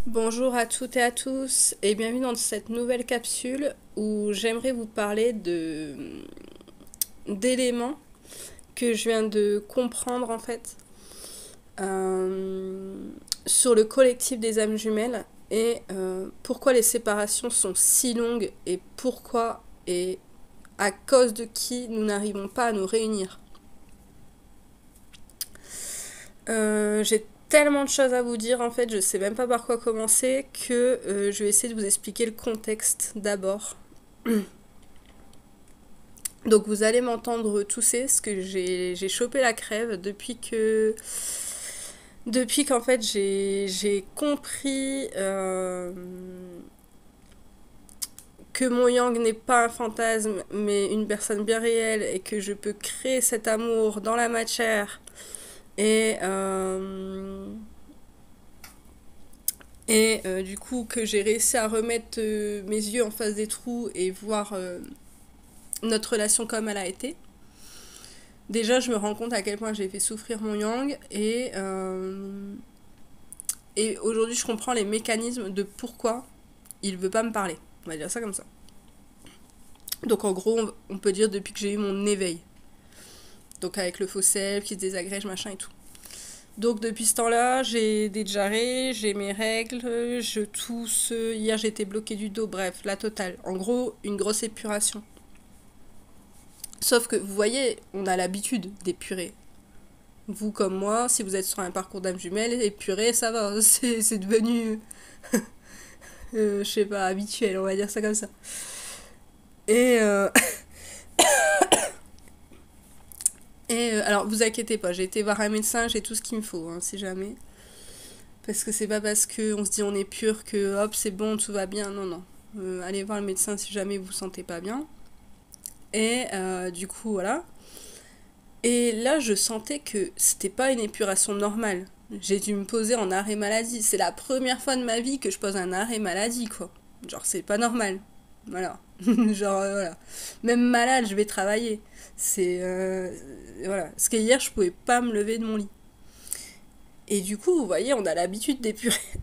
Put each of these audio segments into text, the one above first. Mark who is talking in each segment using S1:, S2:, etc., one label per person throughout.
S1: Bonjour à toutes et à tous et bienvenue dans cette nouvelle capsule où j'aimerais vous parler d'éléments que je viens de comprendre en fait euh, sur le collectif des âmes jumelles et pourquoi les séparations sont si longues et pourquoi et à cause de qui nous n'arrivons pas à nous réunir. J'ai tellement de choses à vous dire en fait, je sais même pas par quoi commencer que je vais essayer de vous expliquer le contexte d'abord. Donc vous allez m'entendre tousser parce que j'ai chopé la crève depuis qu'en fait j'ai compris que mon yang n'est pas un fantasme mais une personne bien réelle et que je peux créer cet amour dans la matière et du coup que j'ai réussi à remettre mes yeux en face des trous et voir notre relation comme elle a été. Déjà, je me rends compte à quel point j'ai fait souffrir mon yang et aujourd'hui, je comprends les mécanismes de pourquoi il veut pas me parler. On va dire ça comme ça. Donc en gros, on peut dire depuis que j'ai eu mon éveil. Donc avec le faux self qui se désagrège, machin et tout. Donc depuis ce temps-là, j'ai des diarrhées, j'ai mes règles, je tousse. Hier, j'ai été bloquée du dos, bref, la totale. En gros, une grosse épuration. Sauf que vous voyez, on a l'habitude d'épurer. Vous comme moi, si vous êtes sur un parcours d'âme jumelle, épurer, ça va, c'est devenu, je sais pas, habituel, on va dire ça comme ça. Et, euh, alors, vous inquiétez pas, j'ai été voir un médecin, j'ai tout ce qu'il me faut, hein, si jamais. Parce que c'est pas parce qu'on se dit on est pur que hop, c'est bon, tout va bien, non, non. Allez voir le médecin si jamais vous vous sentez pas bien. Du coup, voilà. Et là, je sentais que c'était pas une épuration normale. J'ai dû me poser en arrêt maladie. C'est la première fois de ma vie que je pose un arrêt maladie, quoi. Genre, c'est pas normal. Voilà. Genre, voilà. Même malade, je vais travailler. C'est. Voilà. Parce que hier, je pouvais pas me lever de mon lit. Et du coup, vous voyez, on a l'habitude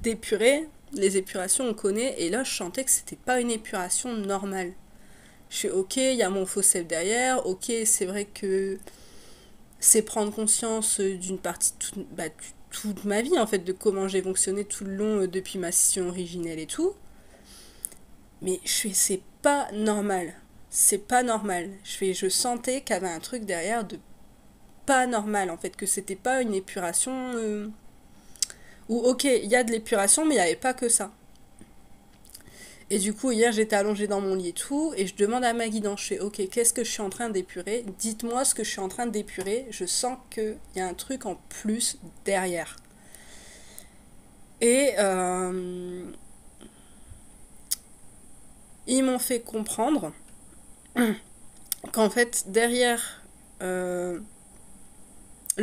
S1: d'épurer. Les épurations, on connaît. Et là, je sentais que c'était pas une épuration normale. Je suis ok, il y a mon faux self derrière. Ok, c'est vrai que c'est prendre conscience d'une partie toute ma vie en fait, de comment j'ai fonctionné tout le long depuis ma session originelle et tout. Mais je fais c'est pas normal. C'est pas normal. Je sentais qu'il y avait un truc derrière de pas normal en fait, que c'était pas une épuration où ok, il y a de l'épuration mais il n'y avait pas que ça. Et du coup, hier, j'étais allongée dans mon lit et tout, et je demande à ma guidance, je fais, ok, qu'est-ce que je suis en train d'épurer? Dites-moi ce que je suis en train d'épurer, je sens qu'il y a un truc en plus derrière. Et ils m'ont fait comprendre qu'en fait, derrière le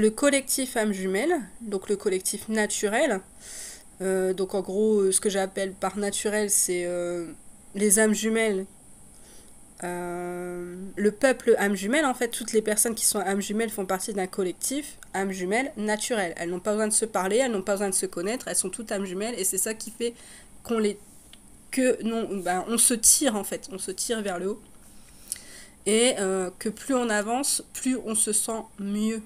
S1: collectif âme jumelle, donc le collectif naturel, donc en gros, ce que j'appelle par naturel, c'est les âmes jumelles, le peuple âme jumelle, en fait, toutes les personnes qui sont âmes jumelles font partie d'un collectif âme jumelle naturel. Elles n'ont pas besoin de se parler, elles n'ont pas besoin de se connaître, elles sont toutes âmes jumelles et c'est ça qui fait qu'on les que non, ben, on se tire en fait, on se tire vers le haut et que plus on avance, plus on se sent mieux.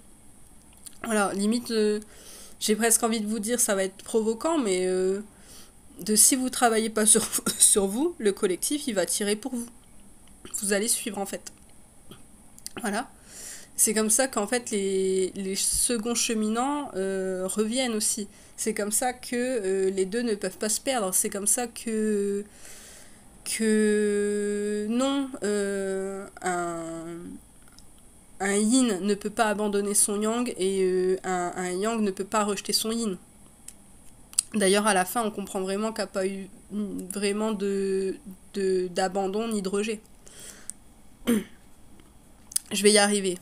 S1: Alors limite, j'ai presque envie de vous dire, ça va être provoquant, mais de si vous travaillez pas sur, sur vous, le collectif il va tirer pour vous. Vous allez suivre en fait. Voilà. C'est comme ça qu'en fait les seconds cheminants reviennent aussi. C'est comme ça que les deux ne peuvent pas se perdre. C'est comme ça que non, un yin ne peut pas abandonner son yang et un yang ne peut pas rejeter son yin. D'ailleurs, à la fin, on comprend vraiment qu'il n'y a pas eu vraiment d'abandon ni de rejet. Je vais y arriver.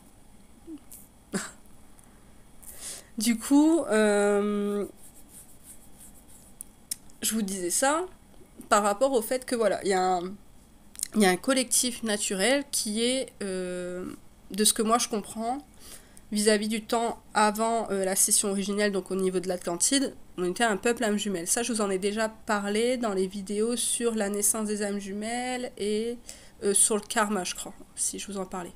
S1: Du coup, je vous disais ça par rapport au fait que voilà, il y a un collectif naturel qui est, de ce que moi je comprends, vis-à-vis du temps avant la scission originelle, donc au niveau de l'Atlantide, on était un peuple âme jumelle. Ça, je vous en ai déjà parlé dans les vidéos sur la naissance des âmes jumelles et sur le karma, je crois, si je vous en parlais.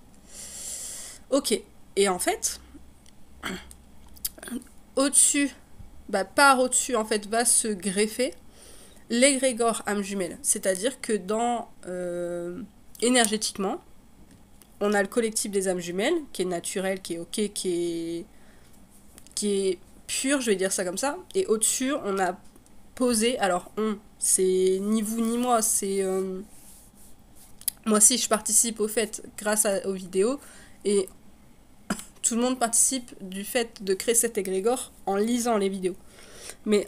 S1: Ok, et en fait, au-dessus, par au-dessus, en fait, va se greffer l'égrégore âme jumelle. C'est-à-dire que énergétiquement, on a le collectif des âmes jumelles, qui est naturel, qui est ok, qui est pur, je vais dire ça comme ça. Et au-dessus, on a posé, alors c'est ni vous ni moi, c'est... moi aussi, je participe au fait grâce aux vidéos, et tout le monde participe du fait de créer cet égrégore en lisant les vidéos. Mais,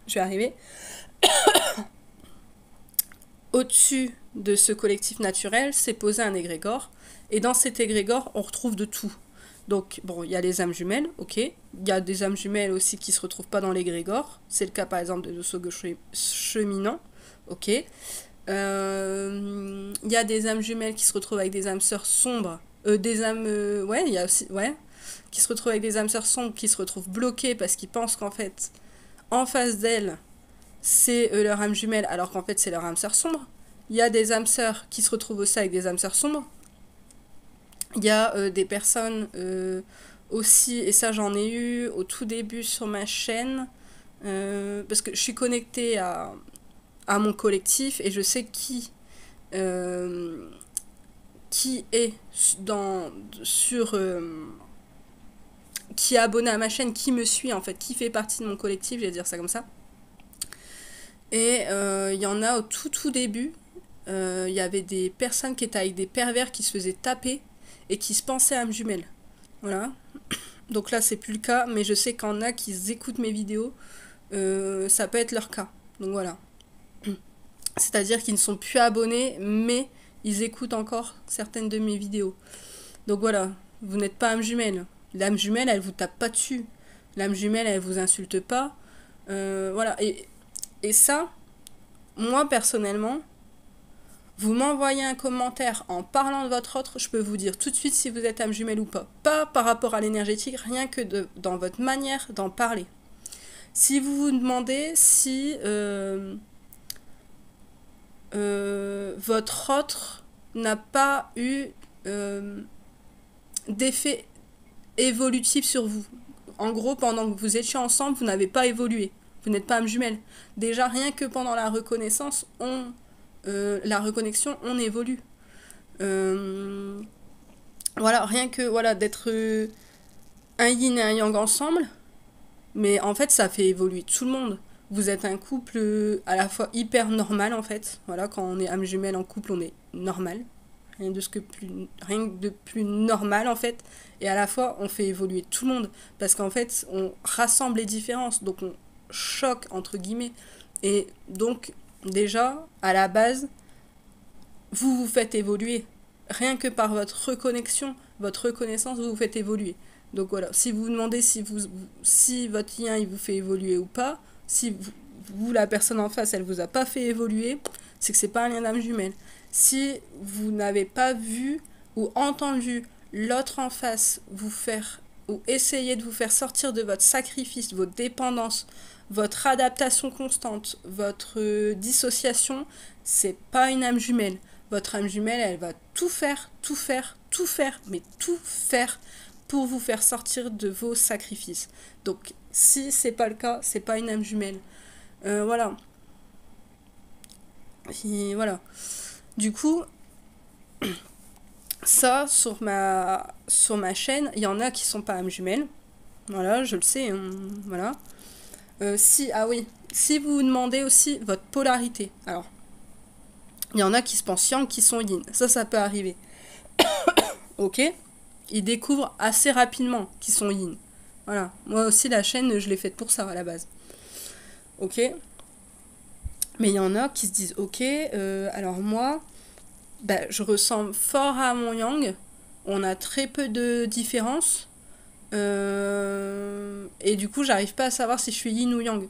S1: je vais arriver. Au-dessus de ce collectif naturel, c'est posé un égrégore. Et dans cet égrégore, on retrouve de tout. Donc, bon, il y a les âmes jumelles, ok. Il y a des âmes jumelles aussi qui ne se retrouvent pas dans l'égrégore. C'est le cas, par exemple, de Sogo cheminant, ok. Il y a des âmes jumelles qui se retrouvent avec des âmes sœurs sombres. Des âmes... ouais, il y a aussi... Ouais. Qui se retrouvent avec des âmes sœurs sombres, qui se retrouvent bloquées parce qu'ils pensent qu'en fait, en face d'elles, c'est leur âme jumelle, alors qu'en fait c'est leur âme sœur sombre. Il y a des âmes sœurs qui se retrouvent aussi avec des âmes sœurs sombres. Il y a des personnes aussi, et ça j'en ai eu au tout début sur ma chaîne, parce que je suis connectée à mon collectif et je sais qui est qui est abonné à ma chaîne, qui me suit en fait, qui fait partie de mon collectif, je vais dire ça comme ça. Et il y en a au tout début, il y avait des personnes qui étaient avec des pervers qui se faisaient taper et qui se pensaient âme jumelle. Voilà. Donc là, c'est plus le cas, mais je sais qu'il y en a qui écoutent mes vidéos, ça peut être leur cas. Donc voilà. C'est-à-dire qu'ils ne sont plus abonnés, mais ils écoutent encore certaines de mes vidéos. Donc voilà, vous n'êtes pas âme jumelle. L'âme jumelle, elle vous tape pas dessus. L'âme jumelle, elle vous insulte pas. Voilà. Et ça, moi personnellement, vous m'envoyez un commentaire en parlant de votre autre, je peux vous dire tout de suite si vous êtes âme jumelle ou pas. Pas par rapport à l'énergétique, rien que dans votre manière d'en parler. Si vous vous demandez si votre autre n'a pas eu d'effet évolutif sur vous. En gros, pendant que vous étiez ensemble, vous n'avez pas évolué. Vous n'êtes pas âme jumelle. Déjà, rien que pendant la reconnaissance, la reconnexion, on évolue. Voilà, rien que voilà, d'être un yin et un yang ensemble, mais en fait, ça fait évoluer tout le monde. Vous êtes un couple à la fois hyper normal, en fait. Voilà, quand on est âme jumelle en couple, on est normal. Rien de plus normal, en fait. Et à la fois, on fait évoluer tout le monde. Parce qu'en fait, on rassemble les différences. Donc, on choque, entre guillemets. Et donc, déjà, à la base, vous vous faites évoluer. Rien que par votre reconnexion, votre reconnaissance, vous vous faites évoluer. Donc voilà, si vous vous demandez si votre lien il vous fait évoluer ou pas, si vous, la personne en face, elle vous a pas fait évoluer, c'est que c'est pas un lien d'âme jumelle. Si vous n'avez pas vu ou entendu l'autre en face vous faire ou essayer de vous faire sortir de votre sacrifice, votre dépendance, votre adaptation constante, votre dissociation, c'est pas une âme jumelle. Votre âme jumelle, elle va tout faire, mais tout faire pour vous faire sortir de vos sacrifices. Donc, si c'est pas le cas, c'est pas une âme jumelle. Voilà. Et voilà. Du coup, ça, sur ma chaîne, il y en a qui sont pas âmes jumelles. Voilà, je le sais. Voilà. Si vous vous demandez aussi votre polarité. Alors, il y en a qui se pensent yang, qui sont yin. Ça peut arriver. Ok. Ils découvrent assez rapidement qu'ils sont yin. Voilà. Moi aussi, la chaîne, je l'ai faite pour ça, à la base. Ok. Mais il y en a qui se disent, ok, alors moi, je ressemble fort à mon yang. On a très peu de différences. Et du coup, j'arrive pas à savoir si je suis yin ou yang.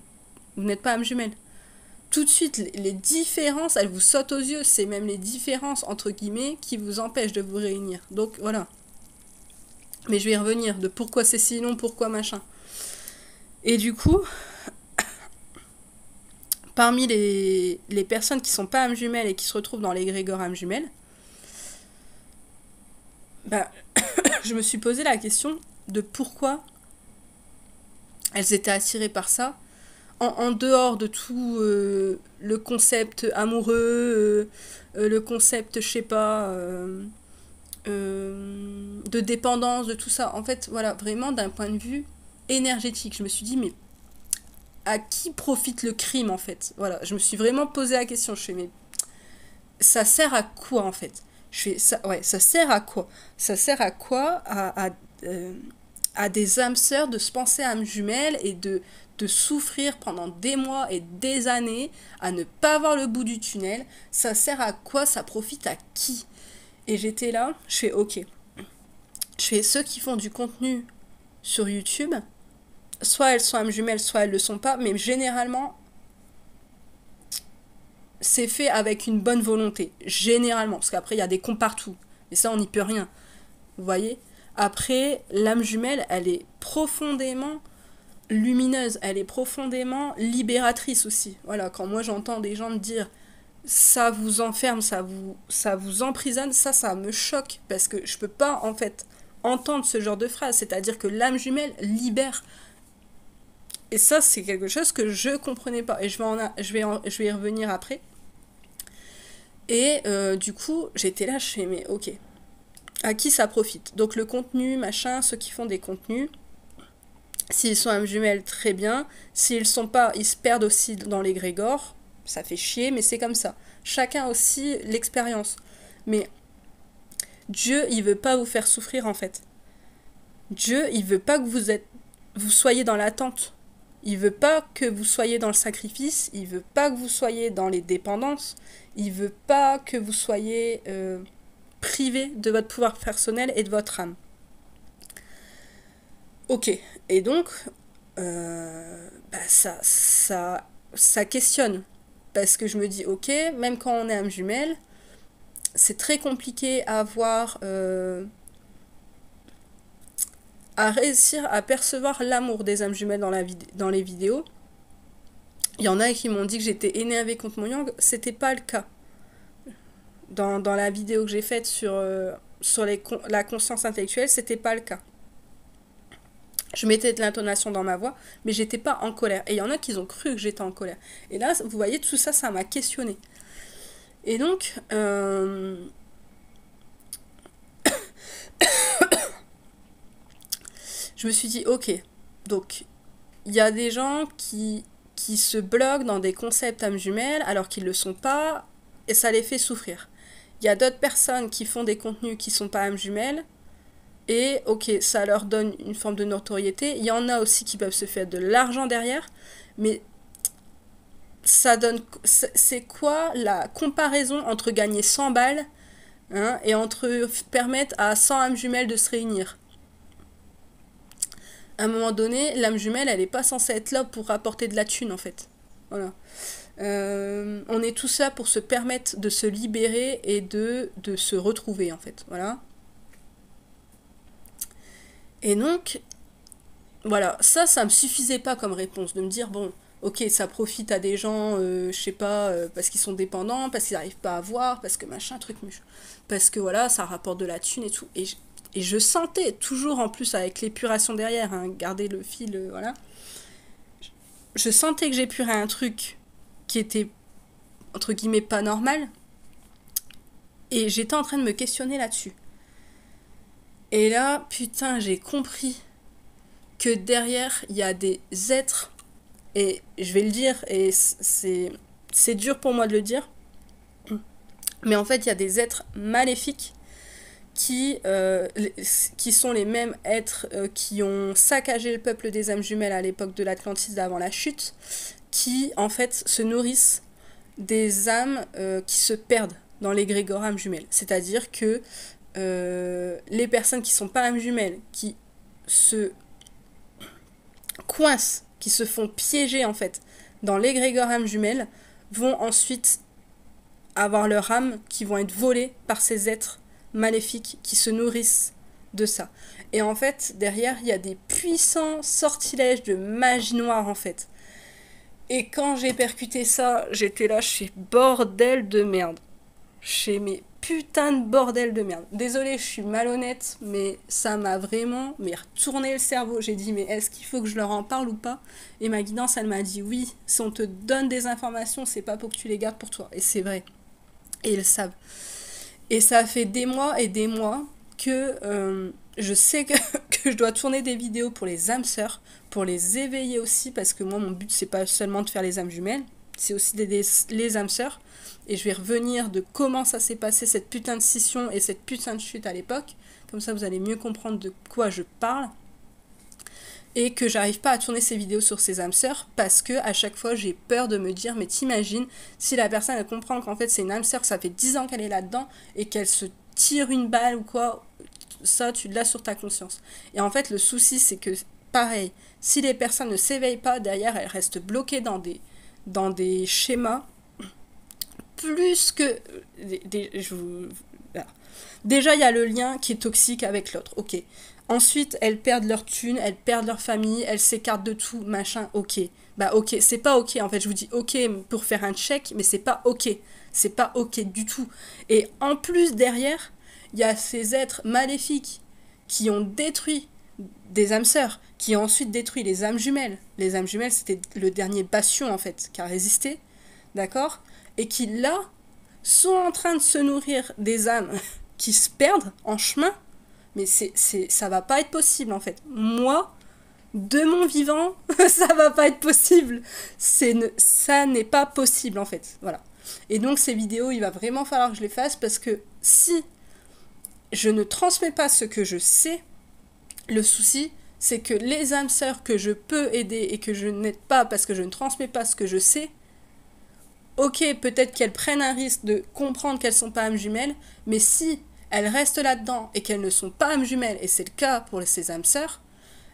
S1: Vous n'êtes pas âme jumelle. Tout de suite, les différences, elles vous sautent aux yeux. C'est même les différences, entre guillemets, qui vous empêchent de vous réunir. Donc, voilà. Mais je vais y revenir, de pourquoi c'est si long, pourquoi machin. Et du coup, parmi les personnes qui sont pas âmes jumelles et qui se retrouvent dans l'égrégore âmes jumelles, bah, je me suis posé la question de pourquoi elles étaient attirées par ça, en dehors de tout le concept amoureux, le concept, je sais pas, de dépendance, de tout ça. En fait, voilà, vraiment d'un point de vue énergétique. Je me suis dit, mais à qui profite le crime, en fait? Voilà, je me suis vraiment posé la question. Je fais, mais ça sert à quoi, en fait? Je fais, ça, ouais, ça sert à quoi? Ça sert à quoi à des âmes sœurs de se penser âmes jumelles et de souffrir pendant des mois et des années à ne pas voir le bout du tunnel? Ça sert à quoi? Ça profite à qui? Et j'étais là, je fais ok. Je fais ceux qui font du contenu sur YouTube, soit elles sont âmes jumelles, soit elles le sont pas, mais généralement, c'est fait avec une bonne volonté. Généralement, parce qu'après, il y a des cons partout. Et ça, on n'y peut rien. Vous voyez? Après, l'âme jumelle, elle est profondément lumineuse, elle est profondément libératrice aussi. Voilà, quand moi j'entends des gens me dire ça vous enferme, ça vous emprisonne, ça me choque parce que je peux pas en fait entendre ce genre de phrase, c'est-à-dire que l'âme jumelle libère. Et ça, c'est quelque chose que je comprenais pas. Et je vais y revenir après. Et du coup, j'étais là, je fais, mais ok, à qui ça profite? Donc le contenu, machin, ceux qui font des contenus, s'ils sont âmes jumelles, très bien. S'ils sont pas, ils se perdent aussi dans l'égrégore. Ça fait chier, mais c'est comme ça. Chacun aussi l'expérience. Mais Dieu, il veut pas vous faire souffrir en fait. Dieu, il veut pas que vous soyez dans l'attente. Il veut pas que vous soyez dans le sacrifice. Il veut pas que vous soyez dans les dépendances. Il veut pas que vous soyez privé de votre pouvoir personnel et de votre âme. Ok. Et donc, ça questionne. Parce que je me dis, ok, même quand on est âme jumelle, c'est très compliqué à avoir, à réussir à percevoir l'amour des âmes jumelles dans les vidéos. Il y en a qui m'ont dit que j'étais énervée contre mon yang, c'était pas le cas. Dans la vidéo que j'ai faite sur la conscience intellectuelle, c'était pas le cas. Je mettais de l'intonation dans ma voix, mais j'étais pas en colère. Et il y en a qui ont cru que j'étais en colère. Et là, vous voyez, tout ça, ça m'a questionné. Et donc, je me suis dit, ok, donc, il y a des gens qui se bloquent dans des concepts âmes jumelles alors qu'ils ne le sont pas, et ça les fait souffrir. Il y a d'autres personnes qui font des contenus qui ne sont pas âmes jumelles, et ok, ça leur donne une forme de notoriété. Il y en a aussi qui peuvent se faire de l'argent derrière, mais ça donne. C'est quoi la comparaison entre gagner 100 balles et entre permettre à 100 âmes jumelles de se réunir? À un moment donné, l'âme jumelle, elle n'est pas censée être là pour rapporter de la thune en fait. Voilà. On est tous là pour se permettre de se libérer et de se retrouver en fait. Voilà. Et donc, voilà, ça me suffisait pas comme réponse, de me dire, bon, ok, ça profite à des gens, je sais pas, parce qu'ils sont dépendants, parce qu'ils n'arrivent pas à voir, parce que machin, truc, parce que voilà, ça rapporte de la thune et tout. Et je sentais, toujours en plus avec l'épuration derrière, hein, garder le fil, voilà, je sentais que j'épurais un truc qui était, entre guillemets, pas normal, et j'étais en train de me questionner là-dessus. Et là, putain, j'ai compris que derrière, il y a des êtres, et je vais le dire, et c'est dur pour moi de le dire, mais en fait, il y a des êtres maléfiques qui sont les mêmes êtres qui ont saccagé le peuple des âmes jumelles à l'époque de l'Atlantide avant la chute, qui, en fait, se nourrissent des âmes qui se perdent dans l'égrégore âmes jumelles. C'est-à-dire que les personnes qui sont pas âmes jumelles, qui se coincent, qui se font piéger en fait dans l'égrégore âme jumelle, vont ensuite avoir leur âme qui vont être volées par ces êtres maléfiques qui se nourrissent de ça. Et en fait, derrière, il y a des puissants sortilèges de magie noire, en fait. Et quand j'ai percuté ça, j'étais là chez bordel de merde. Chez mes putains de bordel de merde. Désolée, je suis malhonnête, mais ça m'a vraiment retourné le cerveau. J'ai dit, mais est-ce qu'il faut que je leur en parle ou pas? Et ma guidance, elle m'a dit, oui, si on te donne des informations, c'est pas pour que tu les gardes pour toi. Et c'est vrai. Et ils le savent. Et ça fait des mois et des mois que je sais que je dois tourner des vidéos pour les âmes sœurs, pour les éveiller aussi, parce que moi, mon but, c'est pas seulement de faire les âmes jumelles, c'est aussi d'aider les âmes sœurs. Et je vais revenir de comment ça s'est passé, cette putain de scission et cette putain de chute à l'époque. Comme ça, vous allez mieux comprendre de quoi je parle. Et que j'arrive pas à tourner ces vidéos sur ces âmes sœurs parce que à chaque fois j'ai peur de me dire, mais t'imagines si la personne elle comprend qu'en fait c'est une âme sœur, que ça fait 10 ans qu'elle est là-dedans et qu'elle se tire une balle ou quoi, ça tu l'as sur ta conscience. Et en fait le souci c'est que pareil, si les personnes ne s'éveillent pas, derrière elles restent bloquées dans des schémas plus que déjà il y a le lien qui est toxique avec l'autre, ok. Ensuite, elles perdent leur thune, elles perdent leur famille, elles s'écartent de tout, machin, ok. Bah ok, c'est pas ok, en fait, je vous dis ok pour faire un check, mais c'est pas ok. C'est pas ok du tout. Et en plus, derrière, il y a ces êtres maléfiques qui ont détruit des âmes sœurs, qui ont ensuite détruit les âmes jumelles. Les âmes jumelles, c'était le dernier bastion, en fait, qui a résisté, d'accord? Et qui, là, sont en train de se nourrir des âmes qui se perdent en chemin. Mais ça va pas être possible en fait. Moi, de mon vivant, ça va pas être possible. Ça n'est pas possible en fait. Voilà. Et donc ces vidéos, il va vraiment falloir que je les fasse parce que si je ne transmets pas ce que je sais, le souci, c'est que les âmes sœurs que je peux aider et que je n'aide pas parce que je ne transmets pas ce que je sais, ok, peut-être qu'elles prennent un risque de comprendre qu'elles sont pas âmes jumelles, mais si elles restent là-dedans et qu'elles ne sont pas âmes jumelles, et c'est le cas pour ces âmes sœurs,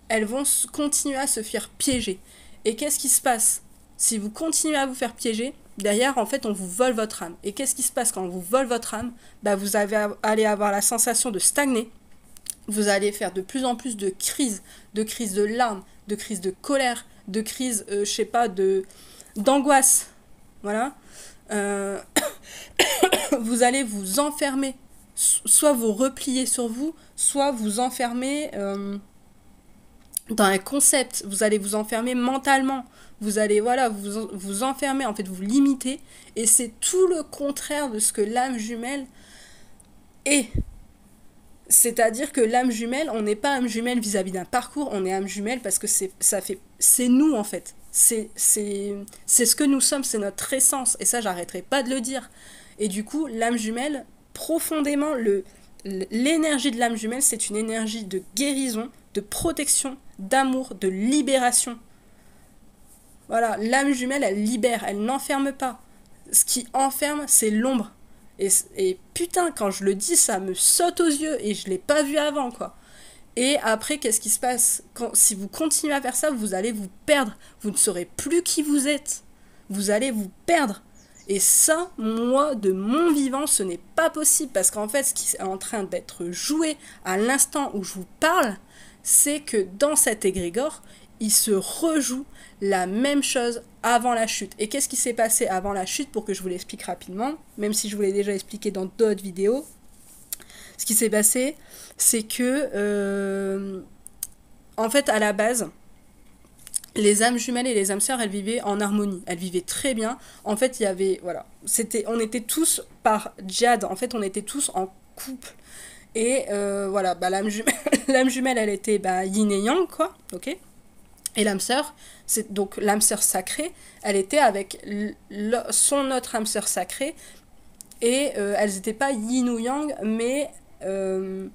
S1: elles vont continuer à se faire piéger. Et qu'est-ce qui se passe si vous continuez à vous faire piéger? Derrière, en fait, on vous vole votre âme. Et qu'est-ce qui se passe quand on vous vole votre âme? Bah, vous allez avoir la sensation de stagner. Vous allez faire de plus en plus de crises de larmes, de crises de colère, de crises, je sais pas, d'angoisse. Voilà. Vous allez vous enfermer. Soit vous replier sur vous, soit vous enfermer dans un concept. Vous allez vous enfermer mentalement. Vous allez vous enfermer, en fait, vous limiter. Et c'est tout le contraire de ce que l'âme jumelle est. C'est-à-dire que l'âme jumelle, on n'est pas âme jumelle vis-à-vis d'un parcours, on est âme jumelle parce que c'est nous en fait. C'est ce que nous sommes, c'est notre essence. Et ça, j'arrêterai pas de le dire. Et du coup, l'âme jumelle, profondément, l'énergie de l'âme jumelle, c'est une énergie de guérison, de protection, d'amour, de libération. Voilà, l'âme jumelle, elle libère, elle n'enferme pas. Ce qui enferme, c'est l'ombre. Et putain, quand je le dis, ça me saute aux yeux et je l'ai pas vu avant, quoi. Et après, qu'est-ce qui se passe? Si vous continuez à faire ça, vous allez vous perdre. Vous ne saurez plus qui vous êtes. Vous allez vous perdre. Et ça, moi, de mon vivant, ce n'est pas possible. Parce qu'en fait, ce qui est en train d'être joué à l'instant où je vous parle, c'est que dans cet égrégore, il se rejoue la même chose avant la chute. Et qu'est-ce qui s'est passé avant la chute, pour que je vous l'explique rapidement, même si je vous l'ai déjà expliqué dans d'autres vidéos. Ce qui s'est passé, c'est que, en fait, à la base, les âmes jumelles et les âmes sœurs, elles vivaient en harmonie. Elles vivaient très bien. En fait, il y avait, voilà, on était tous par djihad. En fait, on était tous en couple. Et voilà, bah, l'âme jumelle, elle était yin et yang, quoi, ok. Et l'âme sœur, c'est donc l'âme sœur sacrée, elle était avec son autre âme sœur sacrée, et elles n'étaient pas yin ou yang, mais je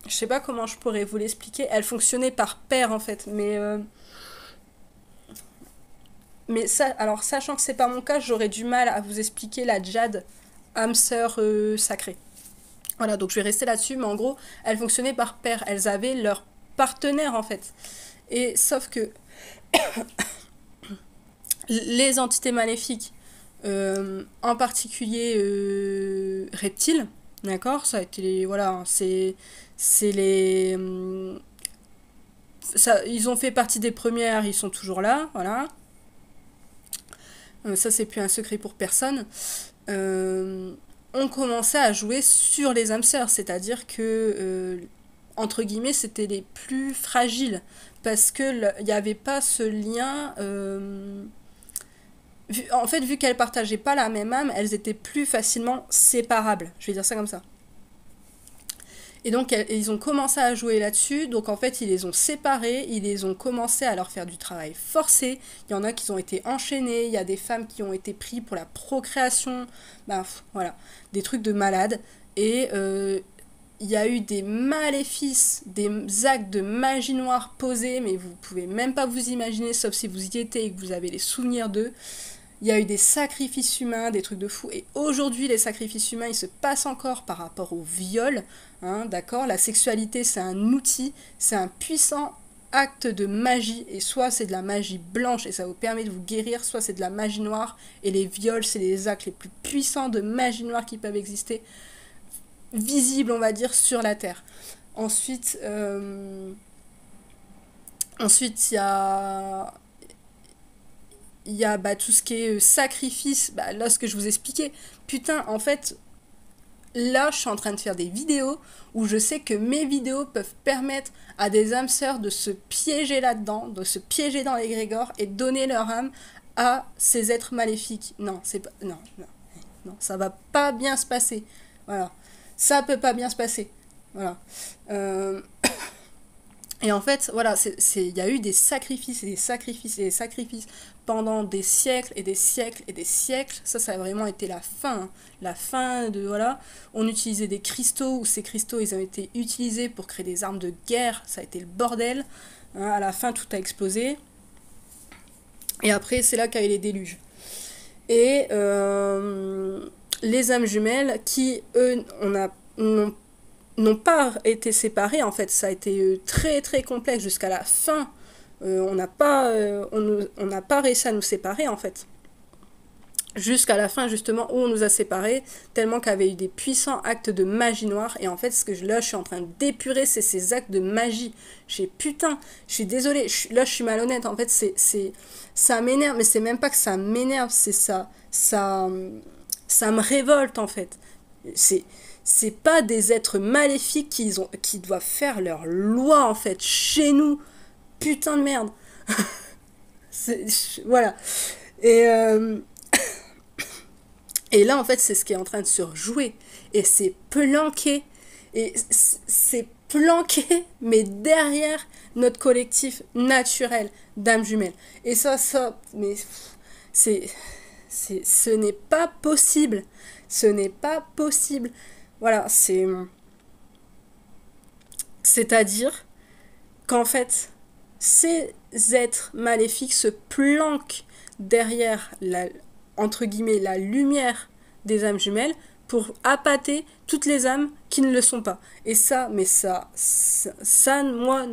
S1: sais pas comment je pourrais vous l'expliquer, elles fonctionnaient par paire en fait, mais ça, alors sachant que c'est pas mon cas, j'aurais du mal à vous expliquer la djihad âme sœur sacrée. Voilà, donc je vais rester là-dessus, mais en gros, elles fonctionnaient par paire, elles avaient leur partenaire en fait. Et sauf que les entités maléfiques, en particulier reptiles, D'accord? Ça a été voilà, c'est les ça, ils ont fait partie des premières, ils sont toujours là, voilà. Ça c'est plus un secret pour personne. Euh, on commençait à jouer sur les âmes sœurs, c'est-à-dire que entre guillemets c'était les plus fragiles parce que il n'y avait pas ce lien. En fait, vu qu'elles partageaient pas la même âme, elles étaient plus facilement séparables. Je vais dire ça comme ça. Et donc, ils ont commencé à jouer là-dessus. Donc, en fait, ils les ont séparés. Ils les ont commencé à leur faire du travail forcé. Il y en a qui ont été enchaînés. Il y a des femmes qui ont été prises pour la procréation. Ben, voilà. Des trucs de malades. Et il y a eu des maléfices, des actes de magie noire posés. Mais vous pouvez même pas vous imaginer, sauf si vous y étiez et que vous avez les souvenirs d'eux. Il y a eu des sacrifices humains, des trucs de fou. Et aujourd'hui, les sacrifices humains, ils se passent encore par rapport au viol. Hein, d'accord? La sexualité, c'est un outil, c'est un puissant acte de magie. Et soit c'est de la magie blanche et ça vous permet de vous guérir, soit c'est de la magie noire. Et les viols, c'est les actes les plus puissants de magie noire qui peuvent exister, visibles, on va dire, sur la Terre. Ensuite, ensuite il y a bah, tout ce qui est sacrifice, bah, là ce que je vous expliquais. Putain, en fait, là je suis en train de faire des vidéos où je sais que mes vidéos peuvent permettre à des âmes sœurs de se piéger là-dedans, de se piéger dans l'égrégore et donner leur âme à ces êtres maléfiques. Non, c'est pas. Non, non, non, ça va pas bien se passer. Voilà. Ça peut pas bien se passer. Voilà. Euh, et en fait, voilà, il y a eu des sacrifices et des sacrifices et des sacrifices pendant des siècles et des siècles et des siècles. Ça a vraiment été la fin. Hein. La fin de, voilà. On utilisait des cristaux, où ces cristaux, ils ont été utilisés pour créer des armes de guerre. Ça a été le bordel. Hein, à la fin, tout a explosé. Et après, c'est là qu'a eu les déluges. Et les âmes jumelles qui, eux, n'ont pas été séparés en fait, ça a été très très complexe jusqu'à la fin. On n'a pas réussi à nous séparer en fait. Jusqu'à la fin justement où on nous a séparés, tellement qu'il y avait eu des puissants actes de magie noire. Et en fait, là je suis en train d'épurer, c'est ces actes de magie. Putain, je suis désolée, là je suis malhonnête. En fait, ça m'énerve, mais c'est même pas que ça m'énerve, c'est ça me révolte en fait. C'est pas des êtres maléfiques qui doivent faire leur loi en fait chez nous. Putain de merde. Voilà. Et, et là en fait c'est ce qui est en train de se rejouer. Et c'est planqué. Et c'est planqué mais derrière notre collectif naturel d'âmes jumelles. Et ça, mais ce n'est pas possible. Ce n'est pas possible. Voilà, c'est-à-dire qu'en fait, ces êtres maléfiques se planquent derrière entre guillemets, la lumière des âmes jumelles pour appâter toutes les âmes qui ne le sont pas. Et ça, mais moi,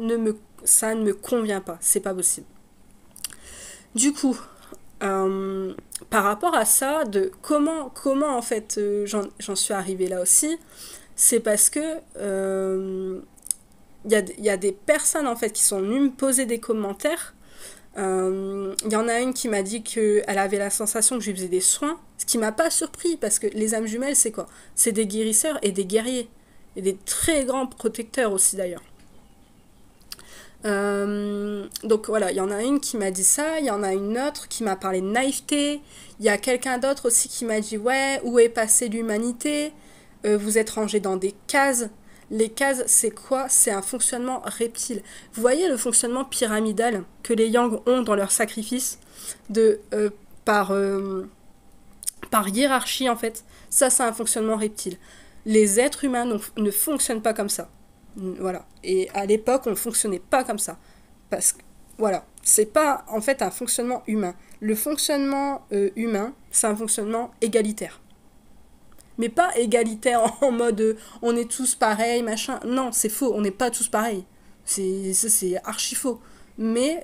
S1: ça ne me convient pas. C'est pas possible. Du coup, par rapport à ça, de comment en fait j'en suis arrivée là aussi, c'est parce que y a des personnes en fait qui sont venues me poser des commentaires. Y en a une qui m'a dit qu'elle avait la sensation que je lui faisais des soins, ce qui m'a pas surpris parce que les âmes jumelles c'est quoi? C'est des guérisseurs et des guerriers et des très grands protecteurs aussi d'ailleurs. Donc voilà, il y en a une qui m'a dit ça, il y en a une autre qui m'a parlé de naïveté, il y a quelqu'un d'autre aussi qui m'a dit ouais, où est passée l'humanité? Vous êtes rangés dans des cases. Les cases, c'est quoi? C'est un fonctionnement reptile. Vous voyez le fonctionnement pyramidal que les Yang ont dans leur sacrifice de, par hiérarchie en fait. Ça, c'est un fonctionnement reptile. Les êtres humains ne fonctionnent pas comme ça. Voilà. Et à l'époque, on ne fonctionnait pas comme ça. Parce que, voilà, c'est pas en fait un fonctionnement humain. Le fonctionnement humain, c'est un fonctionnement égalitaire. Mais pas égalitaire en mode on est tous pareils, machin. Non, c'est faux, on n'est pas tous pareils. C'est archi faux. Mais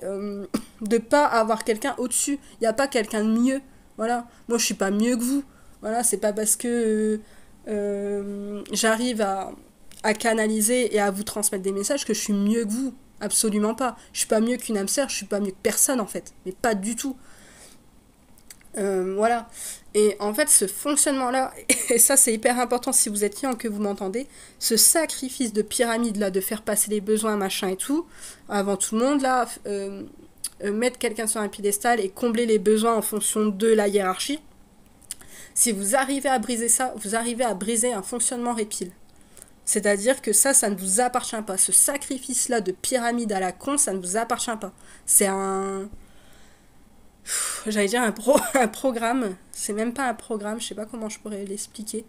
S1: de pas avoir quelqu'un au-dessus. Il n'y a pas quelqu'un de mieux. Voilà. Moi, je suis pas mieux que vous. Voilà, c'est pas parce que j'arrive à canaliser et à vous transmettre des messages, que je suis mieux que vous. Absolument pas. Je suis pas mieux qu'une âme sœur, je suis pas mieux que personne en fait. Mais pas du tout. Voilà. Et en fait, ce fonctionnement-là, et ça c'est hyper important si vous êtes client que vous m'entendez, ce sacrifice de pyramide là, de faire passer les besoins, machin et tout, avant tout le monde là, mettre quelqu'un sur un piédestal et combler les besoins en fonction de la hiérarchie, si vous arrivez à briser ça, vous arrivez à briser un fonctionnement reptile. C'est-à-dire que ça ne vous appartient pas. Ce sacrifice-là de pyramide à la con, ça ne vous appartient pas. C'est j'allais dire un programme. C'est même pas un programme, je sais pas comment je pourrais l'expliquer.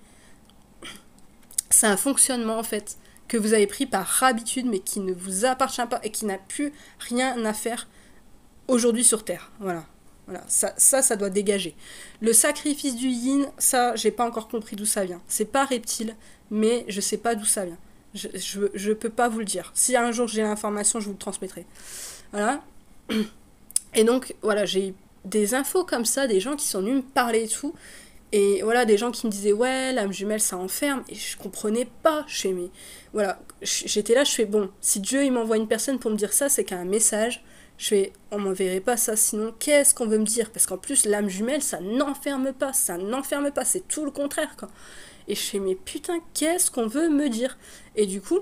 S1: C'est un fonctionnement, en fait, que vous avez pris par habitude, mais qui ne vous appartient pas et qui n'a plus rien à faire aujourd'hui sur Terre. Voilà. Voilà, ça doit dégager. Le sacrifice du yin, ça, j'ai pas encore compris d'où ça vient. C'est pas reptile, mais je sais pas d'où ça vient. Je peux pas vous le dire. Si un jour j'ai l'information, je vous le transmettrai. Voilà. Et donc, voilà, j'ai eu des infos comme ça, des gens qui sont venus me parler et tout. Et voilà, des gens qui me disaient, ouais, l'âme jumelle, ça enferme. Et je comprenais pas. Mais voilà, j'étais là, je fais, bon, si Dieu, il m'envoie une personne pour me dire ça, c'est qu'un message. Je fais, on m'enverrait pas ça, sinon qu'est-ce qu'on veut me dire? Parce qu'en plus, l'âme jumelle, ça n'enferme pas, c'est tout le contraire, quoi. Et je fais, mais putain, qu'est-ce qu'on veut me dire? Et du coup,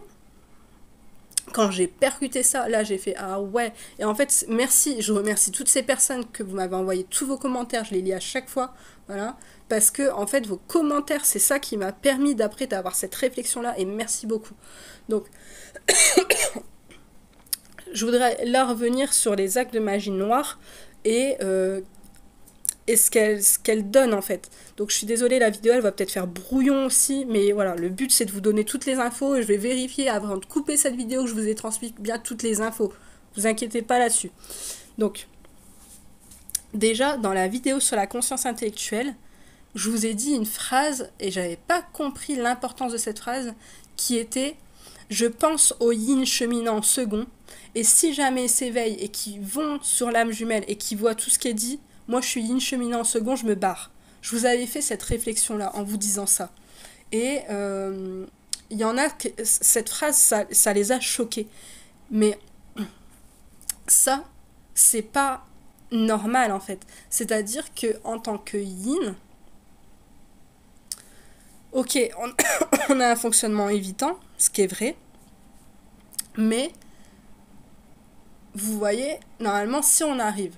S1: quand j'ai percuté ça, là, j'ai fait, ah ouais. Et en fait, merci, je remercie toutes ces personnes que vous m'avez envoyé tous vos commentaires, je les lis à chaque fois, voilà. Parce que, en fait, vos commentaires, c'est ça qui m'a permis d'après d'avoir cette réflexion-là, et merci beaucoup. Donc, je voudrais là revenir sur les actes de magie noire et ce qu'elle donne en fait. Donc je suis désolée, la vidéo elle va peut-être faire brouillon aussi, mais voilà, le but c'est de vous donner toutes les infos et je vais vérifier avant de couper cette vidéo que je vous ai transmis bien toutes les infos. Vous inquiétez pas là-dessus. Donc, déjà dans la vidéo sur la conscience intellectuelle, je vous ai dit une phrase et j'avais pas compris l'importance de cette phrase qui était: je pense au yin cheminant second, et si jamais ils s'éveillent et qu'ils vont sur l'âme jumelle et qu'ils voient tout ce qui est dit, moi je suis yin cheminant second, je me barre. Je vous avais fait cette réflexion-là en vous disant ça. Et il y en a, cette phrase, ça les a choqués. Mais ça, c'est pas normal en fait. C'est-à-dire que en tant que yin, ok, on a un fonctionnement évitant, ce qui est vrai, mais vous voyez, normalement, si on arrive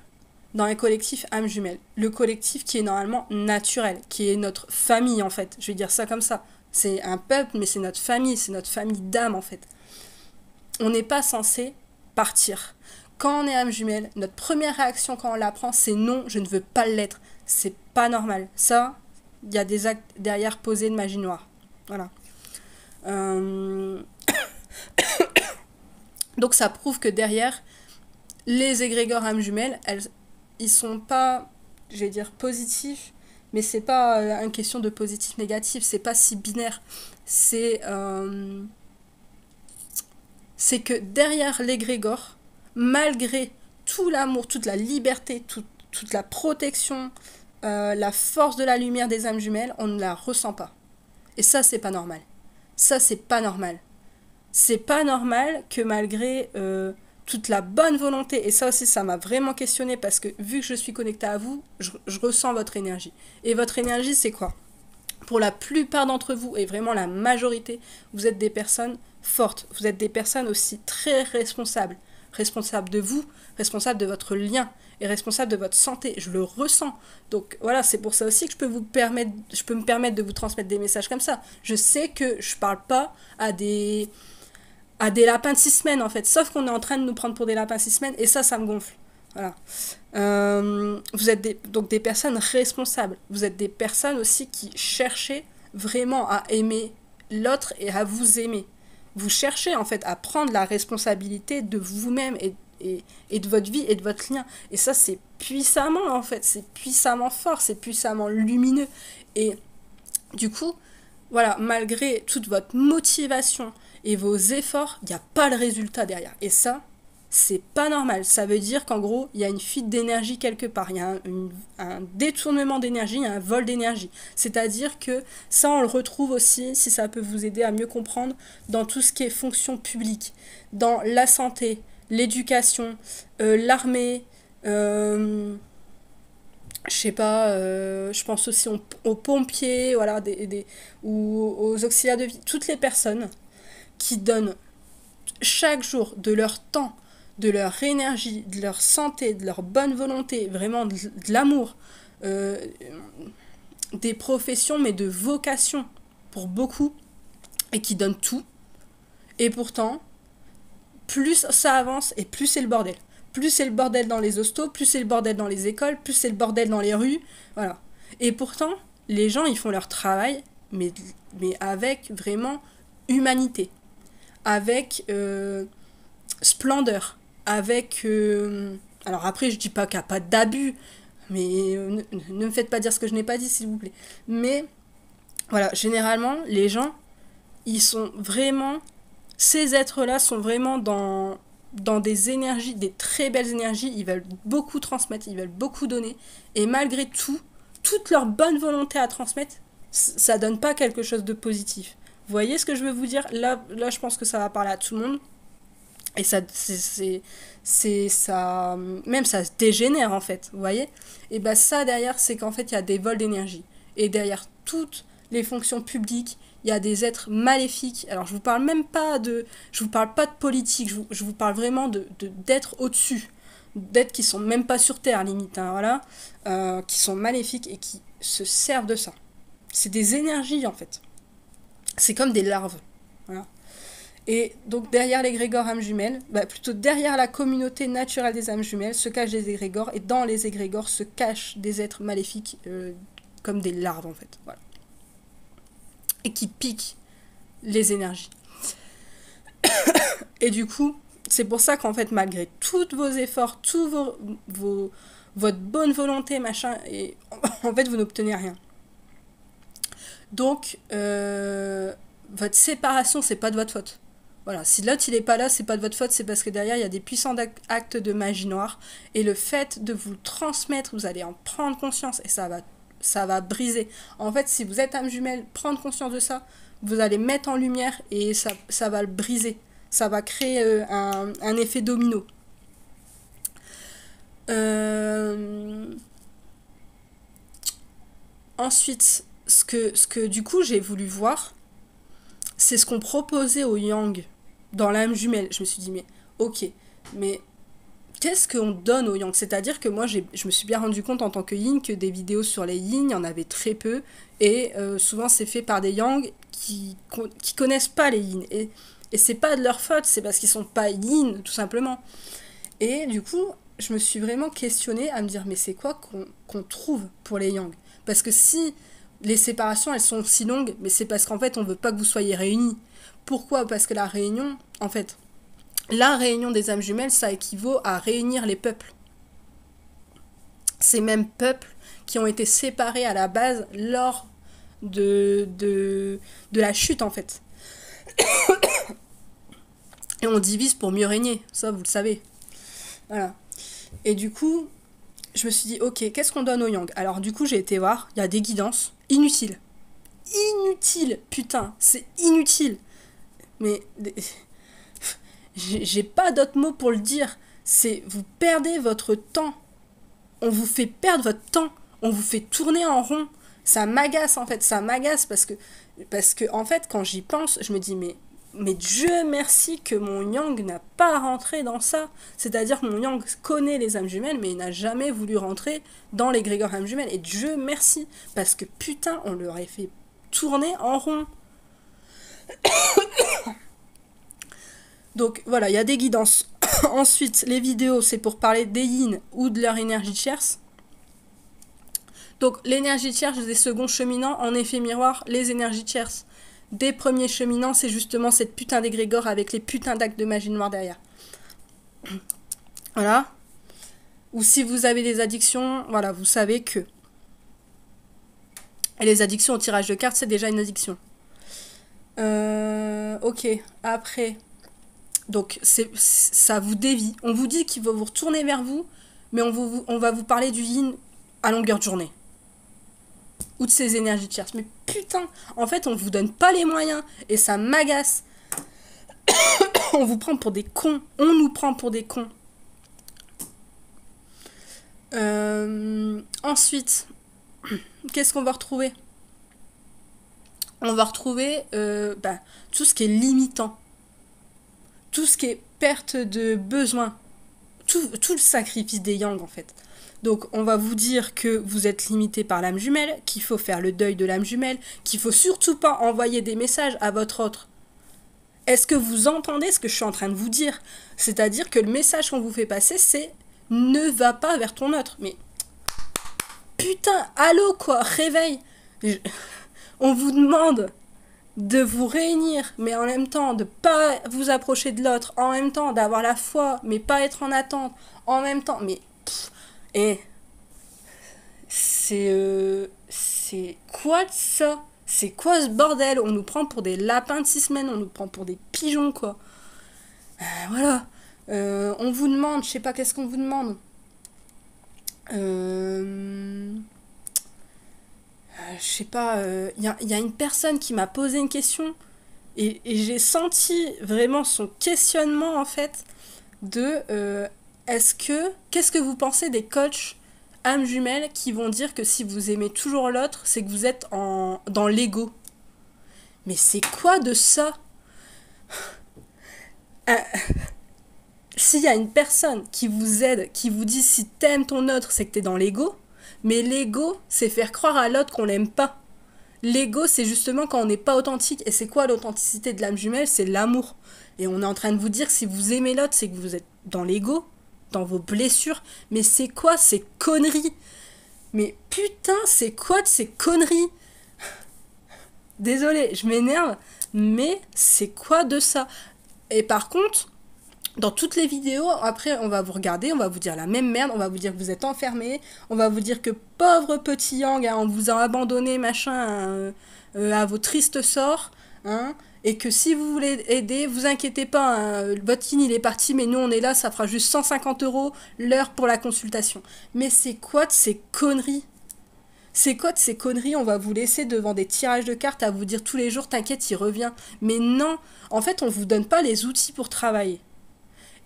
S1: dans un collectif âme jumelle, le collectif qui est normalement naturel, qui est notre famille en fait, je vais dire ça comme ça, c'est un peuple, mais c'est notre famille d'âme en fait. On n'est pas censé partir. Quand on est âme jumelle, notre première réaction quand on l'apprend, c'est non, je ne veux pas l'être. C'est pas normal. Ça, il y a des actes derrière posés de magie noire. Voilà. Donc ça prouve que derrière, les égrégores âmes jumelles, ils sont pas, je vais dire, positifs, mais c'est pas une question de positif négatif, c'est pas si binaire. C'est que derrière l'égrégore, malgré tout l'amour, toute la liberté, toute la protection, la force de la lumière des âmes jumelles, on ne la ressent pas. Et ça, c'est pas normal. Ça, c'est pas normal. C'est pas normal que malgré toute la bonne volonté, et ça aussi, ça m'a vraiment questionné parce que vu que je suis connectée à vous, je ressens votre énergie. Et votre énergie, c'est quoi? Pour la plupart d'entre vous, et vraiment la majorité, vous êtes des personnes fortes. Vous êtes des personnes aussi très responsables. Responsables de vous, responsables de votre lien, et responsables de votre santé. Je le ressens. Donc voilà, c'est pour ça aussi que je peux me permettre de vous transmettre des messages comme ça. Je sais que je parle pas à des lapins de 6 semaines en fait, sauf qu'on est en train de nous prendre pour des lapins de 6 semaines, et ça me gonfle. Voilà. Vous êtes donc des personnes responsables. Vous êtes des personnes aussi qui cherchez vraiment à aimer l'autre et à vous aimer. Vous cherchez en fait à prendre la responsabilité de vous-même et de votre vie et de votre lien. Et ça, c'est puissamment en fait, c'est puissamment fort, c'est puissamment lumineux. Et du coup, voilà, malgré toute votre motivation et vos efforts, il n'y a pas le résultat derrière. Et ça, c'est pas normal. Ça veut dire qu'en gros, il y a une fuite d'énergie quelque part. Il y a un détournement d'énergie, il y a un vol d'énergie. C'est-à-dire que ça, on le retrouve aussi, si ça peut vous aider à mieux comprendre, dans tout ce qui est fonction publique, dans la santé, l'éducation, l'armée, je sais pas, je pense aussi aux pompiers, voilà, ou aux auxiliaires de vie, toutes les personnes qui donnent chaque jour de leur temps, de leur énergie, de leur santé, de leur bonne volonté, vraiment de l'amour, euh, des professions, mais de vocation pour beaucoup, et qui donnent tout. Et pourtant, plus ça avance et plus c'est le bordel. Plus c'est le bordel dans les hostos, plus c'est le bordel dans les écoles, plus c'est le bordel dans les rues. Voilà. Et pourtant, les gens, ils font leur travail, mais avec vraiment humanité. Avec splendeur. Avec... alors après, je dis pas qu'il n'y a pas d'abus, mais ne me faites pas dire ce que je n'ai pas dit, s'il vous plaît. Mais voilà, généralement, les gens, ils sont vraiment... Ces êtres-là sont vraiment dans des énergies, des très belles énergies. Ils veulent beaucoup transmettre, ils veulent beaucoup donner. Et malgré tout, toute leur bonne volonté à transmettre, ça donne pas quelque chose de positif. Vous voyez ce que je veux vous dire? Là, je pense que ça va parler à tout le monde. Et ça, ça, même ça se dégénère en fait, vous voyez? Et bah ça derrière, c'est qu'en fait, il y a des vols d'énergie. Et derrière toutes les fonctions publiques, il y a des êtres maléfiques. Alors je vous parle même pas je vous parle pas de politique, je vous parle vraiment d'êtres au-dessus, d'êtres qui sont même pas sur Terre limite, hein, voilà, qui sont maléfiques et qui se servent de ça. C'est des énergies en fait. C'est comme des larves, voilà. Et donc derrière l'égrégore âme jumelle, plutôt derrière la communauté naturelle des âmes jumelles, se cachent des égrégores, et dans les égrégores se cachent des êtres maléfiques comme des larves en fait. Voilà. Et qui piquent les énergies. Et du coup, c'est pour ça qu'en fait, malgré tous vos efforts, votre bonne volonté, machin, et en fait, vous n'obtenez rien. Donc, votre séparation, c'est pas de votre faute. Voilà, si l'autre il est pas là, c'est pas de votre faute, c'est parce que derrière il y a des puissants actes de magie noire, et le fait de vous le transmettre, vous allez en prendre conscience, et ça va briser. En fait, si vous êtes âme jumelle, prendre conscience de ça, vous allez mettre en lumière, et ça va le briser. Ça va créer un effet domino. Ensuite, ce que du coup j'ai voulu voir, c'est ce qu'on proposait au yang dans l'âme jumelle. Je me suis dit, mais ok, mais qu'est-ce qu'on donne au yang? C'est-à-dire que moi, je me suis bien rendu compte en tant que yin que des vidéos sur les yin, il y en avait très peu, et souvent c'est fait par des yang qui connaissent pas les yin. Et c'est pas de leur faute, c'est parce qu'ils sont pas yin, tout simplement. Et du coup, je me suis vraiment questionnée à me dire, mais c'est quoi qu'on trouve pour les yang? Parce que si les séparations, elles sont si longues, mais c'est parce qu'en fait, on veut pas que vous soyez réunis. Pourquoi? Parce que la réunion, en fait, la réunion des âmes jumelles, ça équivaut à réunir les peuples. Ces mêmes peuples qui ont été séparés à la base lors de la chute, en fait. Et on divise pour mieux régner, ça vous le savez. Voilà. Et du coup, je me suis dit, ok, qu'est-ce qu'on donne au yang? Alors du coup, j'ai été voir, il y a des guidances inutiles. Inutiles, putain, c'est inutile. Mais j'ai pas d'autre mot pour le dire. C'est vous perdez votre temps. On vous fait perdre votre temps. On vous fait tourner en rond. Ça m'agace en fait, ça m'agace parce que en fait quand j'y pense, je me dis mais Dieu merci que mon yang n'a pas rentré dans ça. C'est-à-dire que mon yang connaît les âmes jumelles, mais il n'a jamais voulu rentrer dans l'égrégore âmes jumelles. Et Dieu merci, parce que putain, on leur a fait tourner en rond. Donc voilà, il y a des guidances. Ensuite, les vidéos, c'est pour parler des yin ou de leur énergie tierce. Donc l'énergie tierce des seconds cheminants, en effet miroir, les énergies tierces des premiers cheminants, c'est justement cette putain d'égrégore avec les putains d'actes de magie noire derrière. Voilà. Ou si vous avez des addictions, voilà, vous savez que... Et les addictions au tirage de cartes, c'est déjà une addiction. Ok, après... Donc ça vous dévie. On vous dit qu'il va vous retourner vers vous, mais on va vous parler du yin à longueur de journée. Ou de ces énergies tierces. Mais putain, en fait, on vous donne pas les moyens. Et ça m'agace. On vous prend pour des cons. On nous prend pour des cons. Ensuite, qu'est-ce qu'on va retrouver? On va retrouver tout ce qui est limitant. Tout ce qui est perte de besoin. Tout le sacrifice des yang, en fait. Donc, on va vous dire que vous êtes limité par l'âme jumelle, qu'il faut faire le deuil de l'âme jumelle, qu'il faut surtout pas envoyer des messages à votre autre. Est-ce que vous entendez ce que je suis en train de vous dire? C'est-à-dire que le message qu'on vous fait passer, c'est « ne va pas vers ton autre ». Mais putain, allô quoi, réveille. On vous demande de vous réunir, mais en même temps de pas vous approcher de l'autre, en même temps d'avoir la foi, mais pas être en attente, en même temps, mais... Et c'est quoi ça? C'est quoi ce bordel? On nous prend pour des lapins de 6 semaines, on nous prend pour des pigeons, quoi. Voilà. On vous demande, je sais pas qu'est-ce qu'on vous demande. Je sais pas, y a une personne qui m'a posé une question et j'ai senti vraiment son questionnement, en fait, de... qu'est-ce que vous pensez des coachs âmes jumelles qui vont dire que si vous aimez toujours l'autre, c'est que vous êtes dans l'ego? Mais c'est quoi de ça? S'il y a une personne qui vous aide, qui vous dit si t'aimes ton autre, c'est que t'es dans l'ego, mais l'ego, c'est faire croire à l'autre qu'on l'aime pas. L'ego, c'est justement quand on n'est pas authentique. Et c'est quoi l'authenticité de l'âme jumelle? C'est l'amour. Et on est en train de vous dire que si vous aimez l'autre, c'est que vous êtes dans l'ego, dans vos blessures. Mais c'est quoi ces conneries? Mais putain, c'est quoi de ces conneries? Désolée, je m'énerve, mais c'est quoi de ça? Et par contre, dans toutes les vidéos, après, on va vous regarder, on va vous dire la même merde, on va vous dire que vous êtes enfermés, on va vous dire que pauvre petit Yang, hein, on vous a abandonné, machin, à vos tristes sorts, hein, et que si vous voulez aider, vous inquiétez pas, hein, votre yin il est parti, mais nous on est là, ça fera juste 150 € l'heure pour la consultation. Mais c'est quoi de ces conneries? C'est quoi de ces conneries? On va vous laisser devant des tirages de cartes à vous dire tous les jours, t'inquiète, il revient. Mais non, en fait, on vous donne pas les outils pour travailler.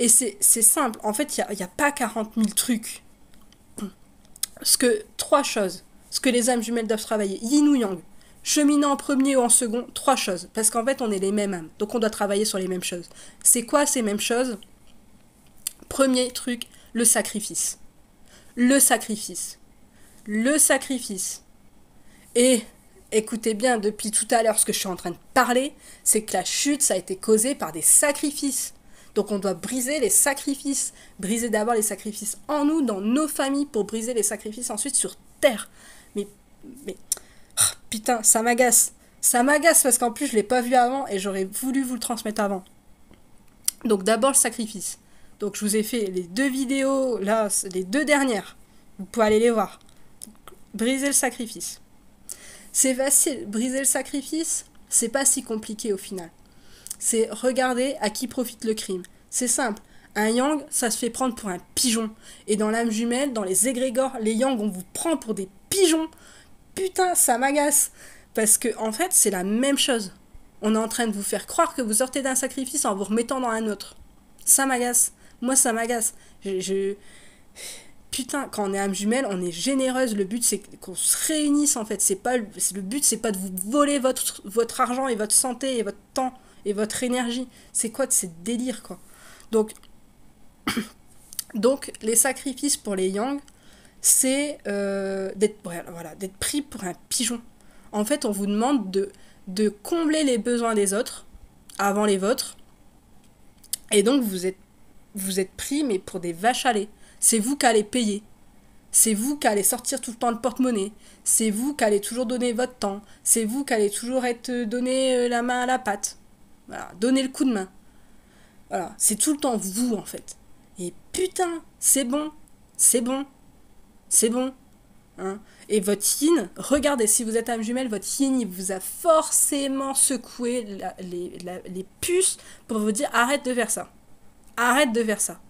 S1: Et c'est simple, en fait, il n'y a pas 40 000 trucs. Trois choses, ce que les âmes jumelles doivent travailler, yin ou yang, cheminant en premier ou en second, 3 choses. Parce qu'en fait, on est les mêmes âmes, donc on doit travailler sur les mêmes choses. C'est quoi ces mêmes choses? Premier truc, le sacrifice. Le sacrifice. Le sacrifice. Et écoutez bien, depuis tout à l'heure, ce que je suis en train de parler, c'est que la chute, ça a été causé par des sacrifices. Donc on doit briser les sacrifices. Briser d'abord les sacrifices en nous, dans nos familles, pour briser les sacrifices ensuite sur Terre. Mais putain, ça m'agace. Ça m'agace parce qu'en plus je l'ai pas vu avant et j'aurais voulu vous le transmettre avant. Donc d'abord le sacrifice. Donc je vous ai fait les 2 vidéos, là, les 2 dernières. Vous pouvez aller les voir. Briser le sacrifice. C'est facile, briser le sacrifice, c'est pas si compliqué au final. C'est regarder à qui profite le crime. C'est simple. Un yang, ça se fait prendre pour un pigeon. Et dans l'âme jumelle, dans les égrégores, les yang, on vous prend pour des pigeons. Putain, ça m'agace. Parce que, en fait, c'est la même chose. On est en train de vous faire croire que vous sortez d'un sacrifice en vous remettant dans un autre. Ça m'agace. Moi, ça m'agace. Putain, quand on est âme jumelle, on est généreuse. Le but, c'est qu'on se réunisse, en fait. Le but, c'est pas de vous voler votre argent et votre santé et votre temps et votre énergie. C'est quoi de ces délires, quoi? Donc, les sacrifices pour les yang, c'est d'être pris pour un pigeon. En fait, on vous demande de combler les besoins des autres avant les vôtres. Et donc, vous êtes pris, mais pour des vaches à lait. C'est vous qui allez payer. C'est vous qui allez sortir tout le temps le porte-monnaie. C'est vous qui allez toujours donner votre temps. C'est vous qui allez toujours donner la main à la pâte. Voilà, donner le coup de main. Voilà, c'est tout le temps vous, en fait. Et putain, c'est bon. C'est bon. C'est bon. Hein. Et votre yin, regardez, si vous êtes âme jumelle, votre yin, il vous a forcément secoué les puces pour vous dire arrête de faire ça. Arrête de faire ça.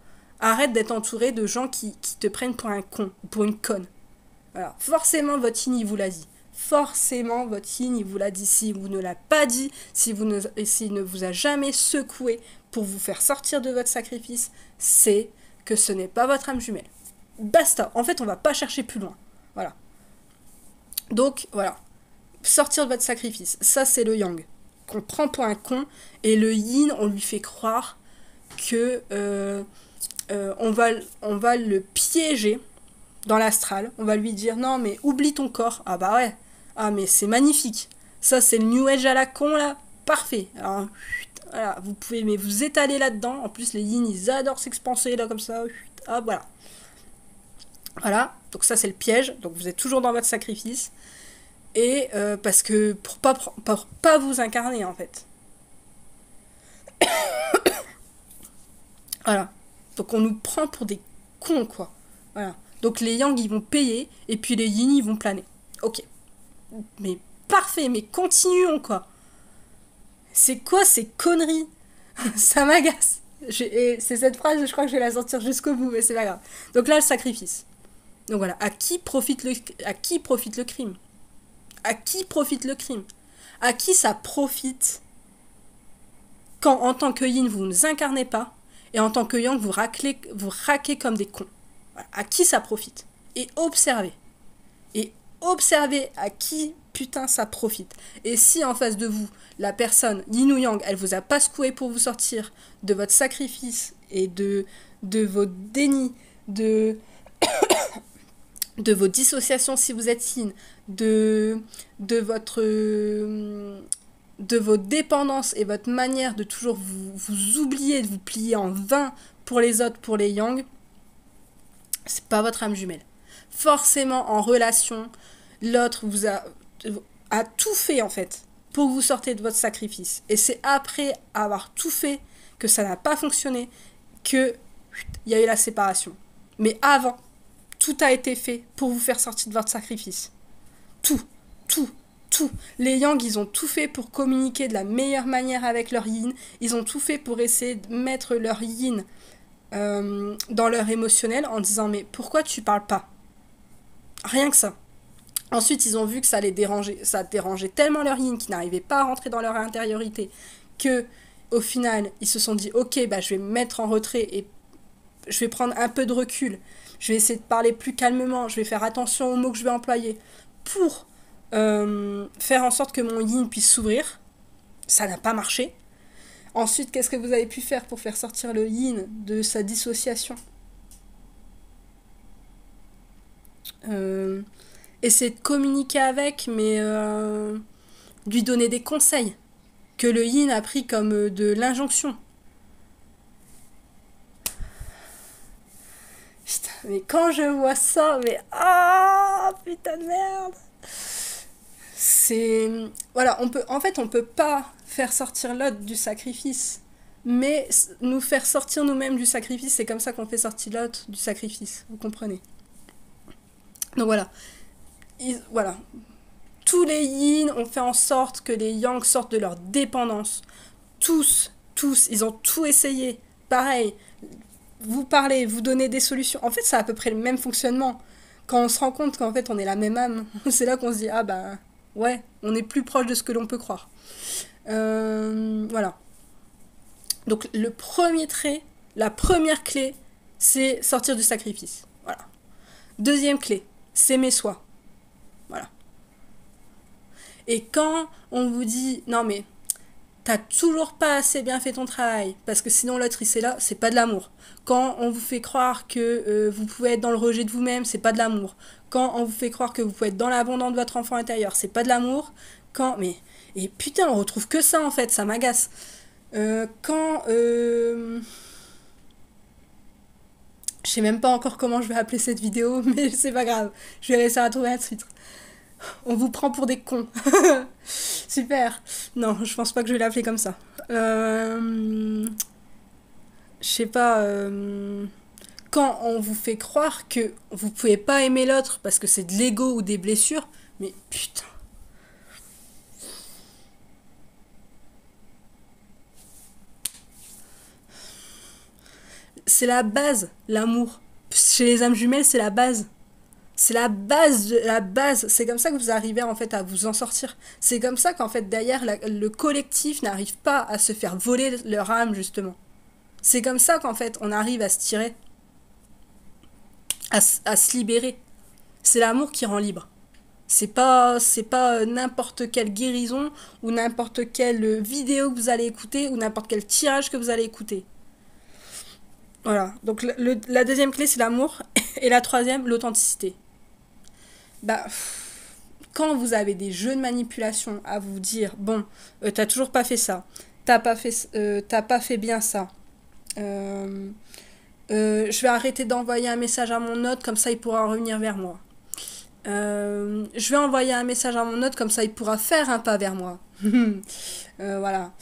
S1: Arrête d'être entouré de gens qui te prennent pour un con, pour une conne. Voilà. Forcément, votre yin, il vous l'a dit. Forcément, votre yin, il vous l'a dit. Si vous ne l'a pas dit, s'il ne vous a jamais secoué pour vous faire sortir de votre sacrifice, c'est que ce n'est pas votre âme jumelle. Basta. En fait, on va pas chercher plus loin. Voilà. Donc, voilà. Sortir de votre sacrifice. Ça, c'est le yang. Qu'on prend pour un con. Et le yin, on lui fait croire que on va le piéger dans l'astral. On va lui dire non, mais oublie ton corps. Ah bah ouais. Ah, mais c'est magnifique. Ça, c'est le New Age à la con, là. Parfait. Alors, voilà, vous pouvez mais vous étaler là-dedans. En plus, les yin, ils adorent s'expanser, là, comme ça. Ah, voilà. Voilà. Donc ça, c'est le piège. Donc vous êtes toujours dans votre sacrifice. Et parce que pour pas vous incarner, en fait. Voilà. Donc on nous prend pour des cons, quoi. Voilà. Donc les yang, ils vont payer. Et puis les yin, ils vont planer. Ok. Mais parfait, mais continuons, quoi. C'est quoi ces conneries? Ça m'agace. C'est cette phrase, je crois que je vais la sortir jusqu'au bout, mais c'est pas grave. Donc là, le sacrifice. Donc voilà, à qui profite le crime? À qui profite le crime? À qui ça profite quand, en tant que yin, vous ne vous incarnez pas, et en tant que yang, vous raquez comme des cons? Voilà. À qui ça profite? Et observez. Et observez à qui, putain, ça profite. Et si en face de vous, la personne, yin ou yang, elle vous a pas secoué pour vous sortir de votre sacrifice et de vos dénis, de vos dissociations si vous êtes yin, de vos dépendances et votre manière de toujours vous oublier, de vous plier en vain pour les autres, pour les yang, c'est pas votre âme jumelle. Forcément, en relation, l'autre vous a tout fait, en fait, pour que vous sortez de votre sacrifice. Et c'est après avoir tout fait que ça n'a pas fonctionné qu'il y a eu la séparation. Mais avant, tout a été fait pour vous faire sortir de votre sacrifice. Tout. Les yang, ils ont tout fait pour communiquer de la meilleure manière avec leur yin. Ils ont tout fait pour essayer de mettre leur yin dans leur émotionnel en disant mais pourquoi tu parles pas? Rien que ça. Ensuite, ils ont vu que ça les dérangeait, ça dérangeait tellement leur yin qu'ils n'arrivaient pas à rentrer dans leur intériorité que, au final, ils se sont dit ok, bah, je vais me mettre en retrait et je vais prendre un peu de recul. Je vais essayer de parler plus calmement. Je vais faire attention aux mots que je vais employer pour faire en sorte que mon yin puisse s'ouvrir. Ça n'a pas marché. Ensuite, qu'est-ce que vous avez pu faire pour faire sortir le yin de sa dissociation? Essayer de communiquer avec, mais lui donner des conseils que le yin a pris comme de l'injonction. Putain, mais quand je vois ça, mais putain de merde. C'est voilà, on peut pas faire sortir l'autre du sacrifice, mais nous faire sortir nous-mêmes du sacrifice, c'est comme ça qu'on fait sortir l'autre du sacrifice, vous comprenez? Donc voilà. Voilà. Tous les yin ont fait en sorte que les yang sortent de leur dépendance. Tous, ils ont tout essayé. Pareil, vous parlez, vous donnez des solutions. En fait, c'est à peu près le même fonctionnement. Quand on se rend compte qu'en fait, on est la même âme, c'est là qu'on se dit, ah bah, ouais, on est plus proche de ce que l'on peut croire. Voilà. Donc, le premier trait, la première clé, c'est sortir du sacrifice. Voilà. Deuxième clé, s'aimer soi. Voilà. Et quand on vous dit, non mais, t'as toujours pas assez bien fait ton travail, parce que sinon l'autre il c'est là, c'est pas de l'amour. Quand on vous fait croire que vous pouvez être dans le rejet de vous-même, c'est pas de l'amour. Quand on vous fait croire que vous pouvez être dans l'abandon de votre enfant intérieur, c'est pas de l'amour. Et putain, on retrouve que ça en fait, ça m'agace. Je sais même pas encore comment je vais appeler cette vidéo, mais c'est pas grave. Je vais réussir à trouver un titre. On vous prend pour des cons. Super. Non, je pense pas que je vais l'appeler comme ça. Je sais pas. Quand on vous fait croire que vous pouvez pas aimer l'autre parce que c'est de l'ego ou des blessures, mais putain. C'est la base, l'amour. Chez les âmes jumelles, c'est la base. C'est la base de la base. C'est comme ça que vous arrivez en fait à vous en sortir. C'est comme ça qu'en fait derrière le collectif n'arrive pas à se faire voler leur âme justement. C'est comme ça qu'en fait on arrive à se tirer, à se libérer. C'est l'amour qui rend libre. C'est pas n'importe quelle guérison ou n'importe quelle vidéo que vous allez écouter ou n'importe quel tirage que vous allez écouter. Voilà. Donc la deuxième clé c'est l'amour et la troisième l'authenticité. Bah, quand vous avez des jeux de manipulation à vous dire bon, t'as toujours pas fait ça, t'as pas fait bien ça. Je vais arrêter d'envoyer un message à mon hôte comme ça il pourra revenir vers moi. Je vais envoyer un message à mon hôte comme ça il pourra faire un pas vers moi. Voilà.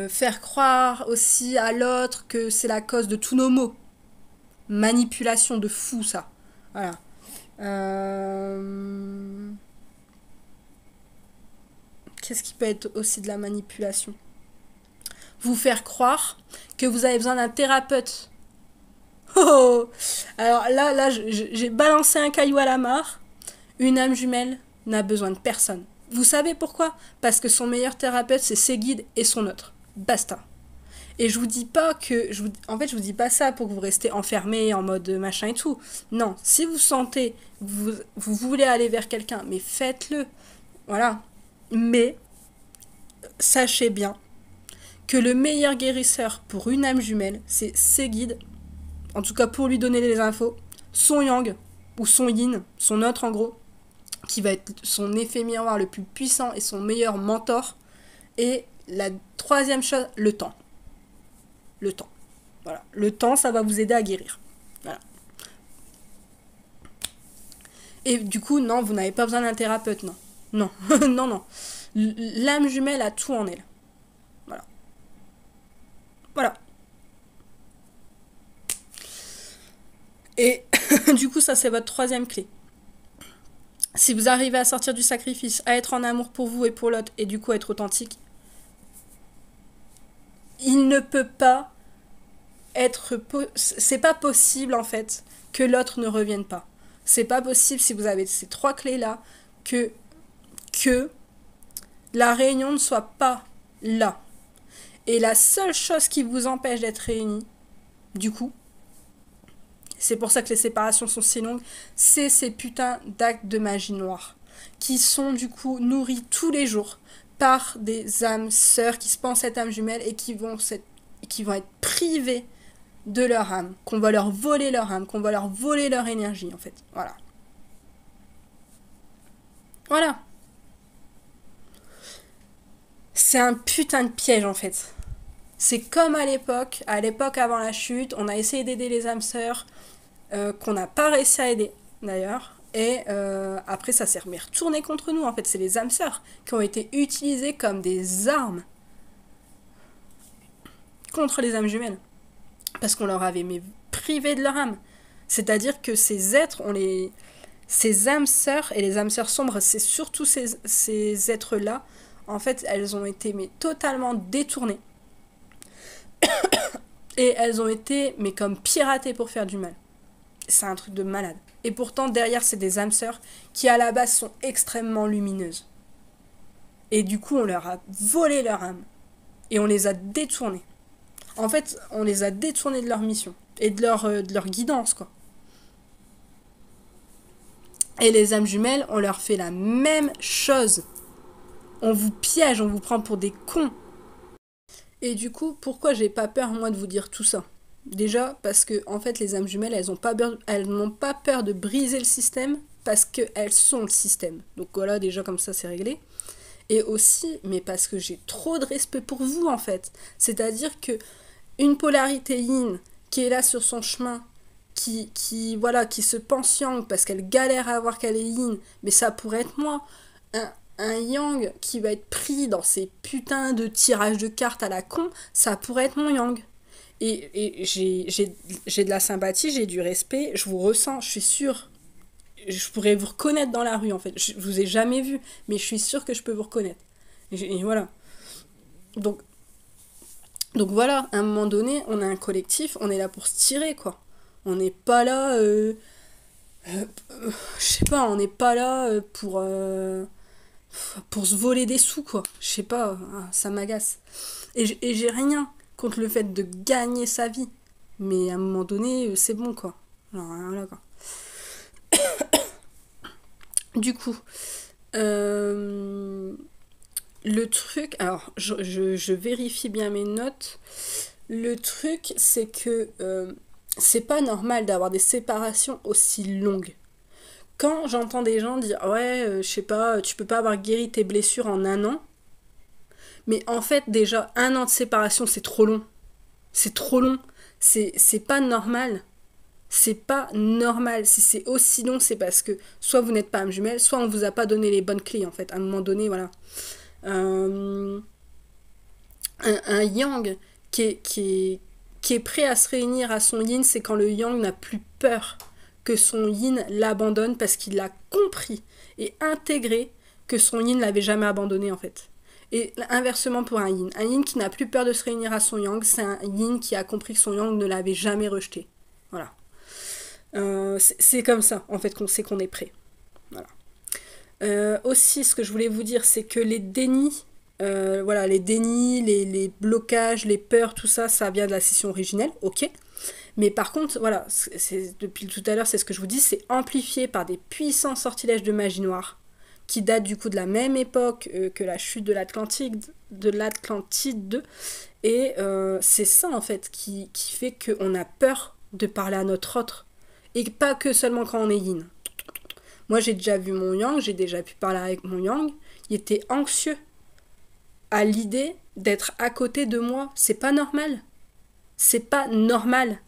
S1: Faire croire aussi à l'autre que c'est la cause de tous nos maux. Manipulation de fou ça. Voilà. Qu'est-ce qui peut être aussi de la manipulation? Vous faire croire que vous avez besoin d'un thérapeute. Oh, alors là, j'ai balancé un caillou à la mare. Une âme jumelle n'a besoin de personne. Vous savez pourquoi? Parce que son meilleur thérapeute, c'est ses guides et son autre. Basta. Et je vous dis pas que... en fait, je vous dis pas ça pour que vous restez enfermé en mode machin et tout. Non, si vous sentez, vous voulez aller vers quelqu'un, mais faites-le. Voilà. Mais, sachez bien que le meilleur guérisseur pour une âme jumelle, c'est ses guides, en tout cas pour lui donner les infos, son yang, ou son yin, son autre en gros, qui va être son effet miroir le plus puissant et son meilleur mentor. Et la troisième chose, le temps. Le temps. Voilà. Le temps, ça va vous aider à guérir. Voilà. Et du coup, non, vous n'avez pas besoin d'un thérapeute, non. Non, non, non. L'âme jumelle a tout en elle. Voilà. Voilà. Et du coup, ça, c'est votre troisième clé. Si vous arrivez à sortir du sacrifice, à être en amour pour vous et pour l'autre, et du coup être authentique, il ne peut pas être... c'est pas possible, en fait, que l'autre ne revienne pas. C'est pas possible, si vous avez ces trois clés-là, que la réunion ne soit pas là. Et la seule chose qui vous empêche d'être réunis, du coup, c'est pour ça que les séparations sont si longues, c'est ces putains d'actes de magie noire, qui sont du coup nourris tous les jours par des âmes sœurs qui se pensent être âmes jumelles et qui vont être privées de leur âme, qu'on va leur voler leur âme, qu'on va leur voler leur énergie en fait. Voilà. Voilà. C'est un putain de piège en fait. C'est comme à l'époque avant la chute, on a essayé d'aider les âmes sœurs, qu'on n'a pas réussi à aider d'ailleurs, et après ça s'est retourné contre nous en fait. C'est les âmes sœurs qui ont été utilisées comme des armes contre les âmes jumelles, parce qu'on leur avait privé de leur âme. C'est-à-dire que ces êtres, ces âmes sœurs et les âmes sœurs sombres, c'est surtout ces êtres-là, en fait, elles ont été totalement détournées. Et elles ont été, comme piratées pour faire du mal. C'est un truc de malade. Et pourtant, derrière, c'est des âmes sœurs qui, à la base, sont extrêmement lumineuses. Et du coup, on leur a volé leur âme. Et on les a détournées. En fait, on les a détournées de leur mission. Et de leur guidance, quoi. Et les âmes jumelles, on leur fait la même chose. On vous piège, on vous prend pour des cons. Et du coup, pourquoi j'ai pas peur, moi, de vous dire tout ça? Déjà, parce que, en fait, les âmes jumelles, elles n'ont pas peur de briser le système, parce qu'elles sont le système. Donc voilà, déjà, comme ça, c'est réglé. Et aussi, mais parce que j'ai trop de respect pour vous, en fait. C'est-à-dire que une polarité yin qui est là sur son chemin, qui se pense yang parce qu'elle galère à voir qu'elle est yin, mais ça pourrait être moi. Un yang qui va être pris dans ces putains de tirages de cartes à la con, ça pourrait être mon yang. Et j'ai de la sympathie, j'ai du respect, je vous ressens, je suis sûre. Je pourrais vous reconnaître dans la rue, en fait. Je vous ai jamais vu, mais je suis sûre que je peux vous reconnaître. Et voilà. Donc, Donc voilà, à un moment donné, on a un collectif, on est là pour se tirer, quoi. On n'est pas là, je sais pas, on n'est pas là pour se voler des sous, quoi. Je sais pas, ça m'agace. Et j'ai rien contre le fait de gagner sa vie. Mais à un moment donné, c'est bon, quoi. Alors, voilà, quoi. Du coup, euh, le truc, alors je vérifie bien mes notes. Le truc, c'est que c'est pas normal d'avoir des séparations aussi longues. Quand j'entends des gens dire ouais, je sais pas, tu peux pas avoir guéri tes blessures en un an, mais en fait, déjà, un an de séparation, c'est trop long. C'est trop long. C'est pas normal. C'est pas normal. Si c'est aussi long, c'est parce que soit vous n'êtes pas âme jumelle, soit on vous a pas donné les bonnes clés, en fait. À un moment donné, voilà. Euh, un yang qui est prêt à se réunir à son yin, c'est quand le yang n'a plus peur que son yin l'abandonne parce qu'il a compris et intégré que son yin l'avait jamais abandonné en fait. Et inversement pour un yin qui n'a plus peur de se réunir à son yang, c'est un yin qui a compris que son yang ne l'avait jamais rejeté. Voilà. C'est comme ça en fait qu'on sait qu'on est prêt. Voilà. Aussi, ce que je voulais vous dire, c'est que les dénis, voilà, les dénis, les blocages, les peurs, tout ça, ça vient de la session originelle, ok. Mais par contre, voilà, depuis tout à l'heure, c'est ce que je vous dis, c'est amplifié par des puissants sortilèges de magie noire qui datent du coup de la même époque que la chute de l'Atlantide, et c'est ça en fait qui fait qu'on a peur de parler à notre autre, et pas que seulement quand on est yin. Moi, j'ai déjà vu mon yang, j'ai déjà pu parler avec mon yang. Il était anxieux à l'idée d'être à côté de moi. C'est pas normal. C'est pas normal.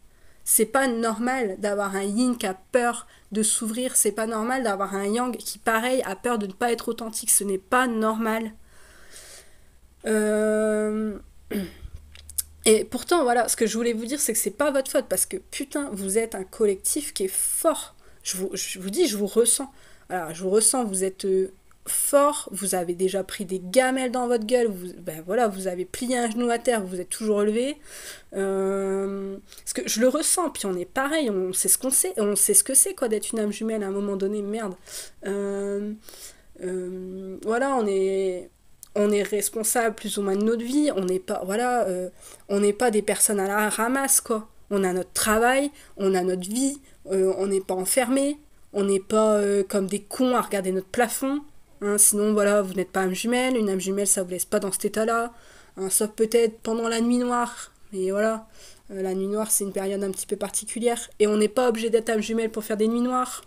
S1: C'est pas normal d'avoir un yin qui a peur de s'ouvrir. C'est pas normal d'avoir un yang qui, pareil, a peur de ne pas être authentique. Ce n'est pas normal. Euh... Et pourtant, voilà, ce que je voulais vous dire, c'est que c'est pas votre faute parce que putain, vous êtes un collectif qui est fort. Je vous dis, je vous ressens. Alors, je vous ressens, vous êtes fort, vous avez déjà pris des gamelles dans votre gueule, ben voilà, vous avez plié un genou à terre, vous vous êtes toujours relevé. Parce que je le ressens, puis on est pareil, on sait ce qu'on sait, on sait ce que c'est quoi d'être une âme jumelle à un moment donné, merde. Voilà, on est responsable plus ou moins de notre vie, on n'est pas, voilà, on n'est pas des personnes à la ramasse, quoi. On a notre travail, on a notre vie, on n'est pas enfermé, on n'est pas comme des cons à regarder notre plafond. Hein, sinon, voilà, vous n'êtes pas âme jumelle, une âme jumelle, ça vous laisse pas dans cet état-là. Hein, sauf peut-être pendant la nuit noire, mais voilà, la nuit noire, c'est une période un petit peu particulière, et on n'est pas obligé d'être âme jumelle pour faire des nuits noires.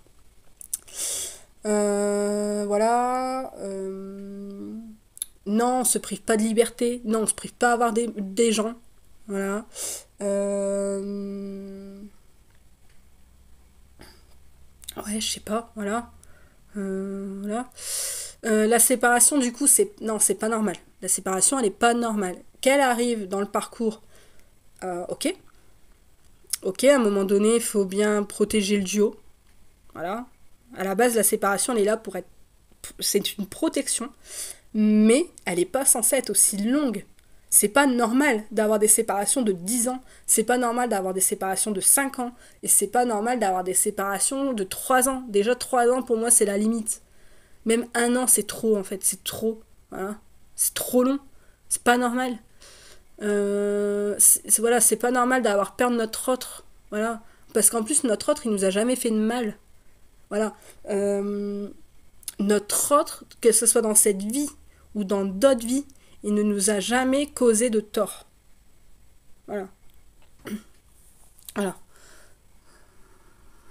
S1: Voilà. Non, on se prive pas de liberté. Non, on se prive pas d'avoir des gens. Voilà. Ouais, je sais pas. Voilà. Voilà. La séparation, du coup, non, c'est pas normal. La séparation, elle est pas normale. Qu'elle arrive dans le parcours, ok. Ok, à un moment donné, il faut bien protéger le duo. Voilà. À la base, la séparation, elle est là pour être. C'est une protection. Mais elle n'est pas censée être aussi longue. C'est pas normal d'avoir des séparations de 10 ans, c'est pas normal d'avoir des séparations de 5 ans, et c'est pas normal d'avoir des séparations de 3 ans. Déjà 3 ans pour moi c'est la limite. Même un an c'est trop en fait, c'est trop. Voilà. C'est trop long, c'est pas normal. Voilà, c'est pas normal d'avoir peur de notre autre. Voilà. Parce qu'en plus notre autre il nous a jamais fait de mal. Voilà. Notre autre, que ce soit dans cette vie ou dans d'autres vies, il ne nous a jamais causé de tort. Voilà. Voilà.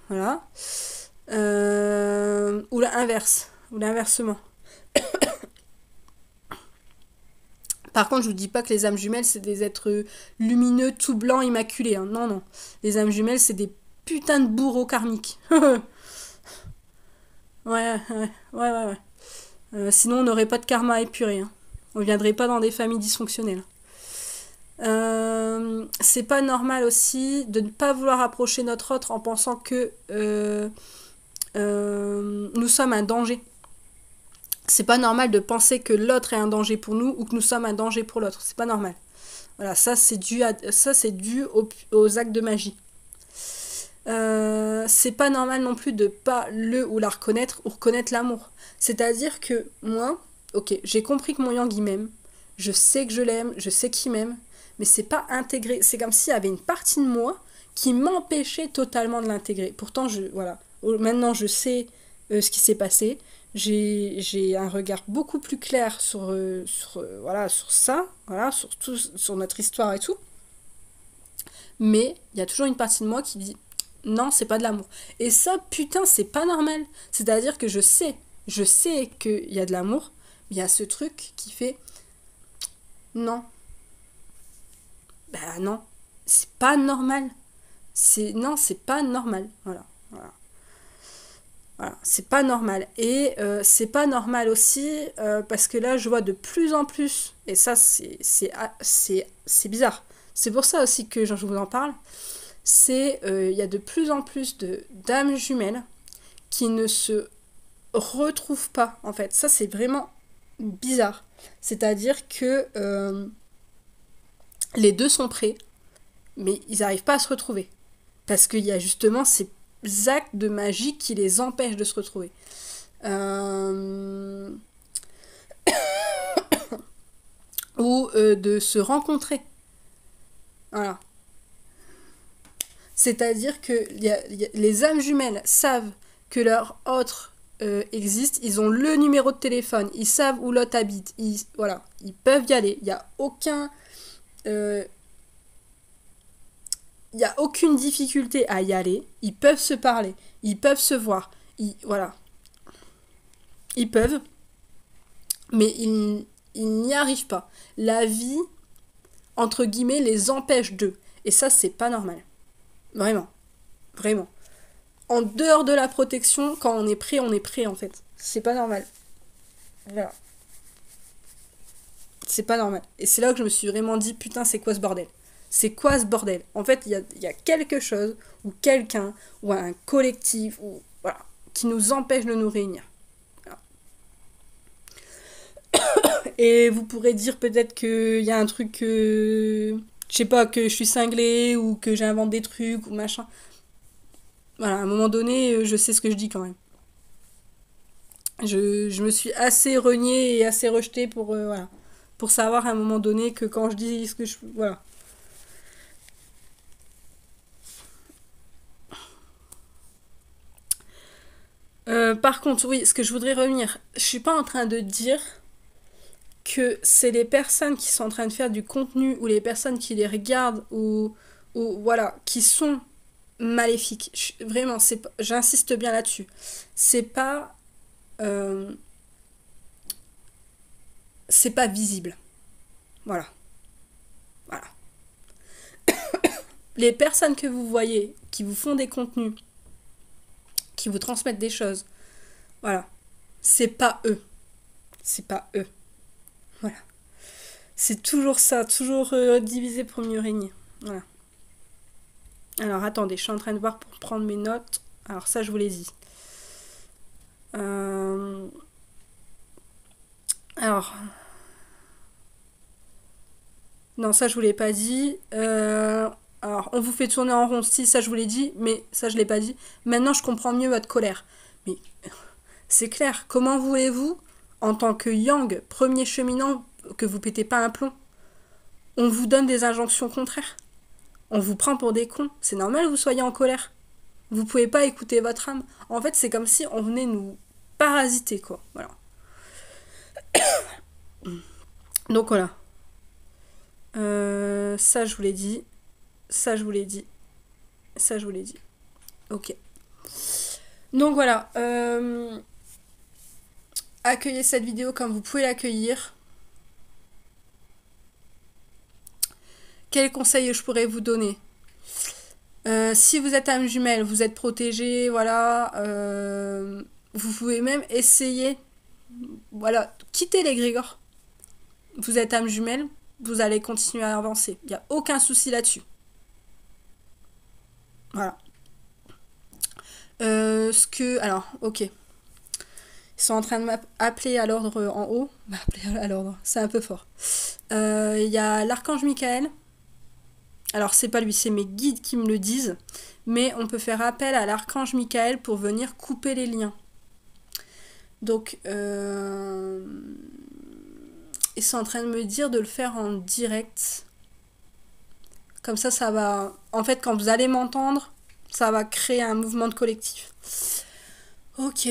S1: Voilà. Ou l'inverse. Ou l'inversement. Par contre, je vous dis pas que les âmes jumelles, c'est des êtres lumineux, tout blancs, immaculés. Hein. Non, non. Les âmes jumelles, c'est des putains de bourreaux karmiques. Ouais, ouais, ouais, ouais, ouais. Sinon, on n'aurait pas de karma à épurer. Hein. On viendrait pas dans des familles dysfonctionnelles. C'est pas normal aussi de ne pas vouloir approcher notre autre en pensant que nous sommes un danger. C'est pas normal de penser que l'autre est un danger pour nous ou que nous sommes un danger pour l'autre. C'est pas normal. Voilà, ça c'est dû, aux actes de magie. C'est pas normal non plus de pas le ou la reconnaître ou reconnaître l'amour. C'est-à-dire que moi, ok, j'ai compris que mon yang il m'aime, je sais que je l'aime, je sais qu'il m'aime, mais c'est pas intégré. C'est comme s'il y avait une partie de moi qui m'empêchait totalement de l'intégrer. Pourtant, voilà, maintenant je sais ce qui s'est passé. J'ai un regard beaucoup plus clair voilà, sur ça, voilà, sur notre histoire et tout. Mais il y a toujours une partie de moi qui dit non, c'est pas de l'amour. Et ça, putain, c'est pas normal. C'est-à-dire que je sais qu'il y a de l'amour, mais il y a ce truc qui fait non. Ben non, c'est pas normal. Non, c'est pas normal. Voilà, voilà. Voilà, c'est pas normal. Et c'est pas normal aussi parce que là, je vois de plus en plus, et ça, c'est bizarre. C'est pour ça aussi que je vous en parle. Il y a de plus en plus d'âmes jumelles qui ne se retrouvent pas, en fait. Ça, c'est vraiment bizarre. C'est-à-dire que les deux sont prêts, mais ils n'arrivent pas à se retrouver. Parce qu'il y a justement ces actes de magie qui les empêchent de se retrouver. Ou de se rencontrer. Voilà. C'est-à-dire que les âmes jumelles savent que leur autre existe, ils ont le numéro de téléphone, ils savent où l'autre habite, voilà, ils peuvent y aller, il n'y a aucun... il n'y a aucune difficulté à y aller, ils peuvent se parler, ils peuvent se voir, voilà. Ils peuvent, mais ils n'y arrivent pas. La vie, entre guillemets, les empêche d'eux. Et ça, c'est pas normal. Vraiment. Vraiment. En dehors de la protection, quand on est prêt en fait. C'est pas normal. Voilà. C'est pas normal. Et c'est là que je me suis vraiment dit, putain, c'est quoi ce bordel? C'est quoi ce bordel? En fait, il y a quelque chose, ou quelqu'un, ou un collectif, ou voilà, qui nous empêche de nous réunir. Voilà. Et vous pourrez dire peut-être qu'il y a un truc que... Je sais pas, que je suis cinglée, ou que j'invente des trucs, ou machin. Voilà, à un moment donné, je sais ce que je dis quand même. Je me suis assez reniée et assez rejetée voilà, pour savoir à un moment donné que quand je dis ce que je... Voilà. Par contre, oui, ce que je voudrais revenir, je suis pas en train de dire que c'est les personnes qui sont en train de faire du contenu ou les personnes qui les regardent ou voilà, qui sont maléfiques. Vraiment, j'insiste bien là-dessus. C'est pas... euh, c'est pas visible. Voilà. Voilà. Les personnes que vous voyez, qui vous font des contenus, qui vous transmettent des choses, voilà. C'est pas eux. C'est pas eux. Voilà. C'est toujours ça, toujours diviser pour mieux régner. Voilà. Alors attendez, je suis en train de voir pour prendre mes notes. Alors ça, je vous les dis. Alors. Non, ça, je vous l'ai pas dit. Alors, on vous fait tourner en rond, si, ça, je vous l'ai dit, mais ça, je l'ai pas dit. Maintenant, je comprends mieux votre colère. Mais c'est clair, comment voulez-vous, en tant que Yang, premier cheminant, que vous pétez pas un plomb? On vous donne des injonctions contraires. On vous prend pour des cons. C'est normal que vous soyez en colère. Vous pouvez pas écouter votre âme. En fait, c'est comme si on venait nous parasiter, quoi. Voilà. Donc voilà. Ça, je vous l'ai dit. Ça, je vous l'ai dit. Ça, je vous l'ai dit. Ok. Donc voilà. Accueillez cette vidéo comme vous pouvez l'accueillir. Quels conseils je pourrais vous donner? Si vous êtes âme jumelle, vous êtes protégé, voilà. Vous pouvez même essayer, voilà, quitter l'égrégore. Vous êtes âme jumelle, vous allez continuer à avancer. Il n'y a aucun souci là-dessus. Voilà. Alors, ok. Ils sont en train de m'appeler à l'ordre en haut. M'appeler à l'ordre, c'est un peu fort. Il y a l'archange Michael. Alors c'est pas lui, c'est mes guides qui me le disent. Mais on peut faire appel à l'archange Michael pour venir couper les liens. Donc, ils sont en train de me dire de le faire en direct. Comme ça va... En fait, quand vous allez m'entendre, ça va créer un mouvement de collectif. Ok.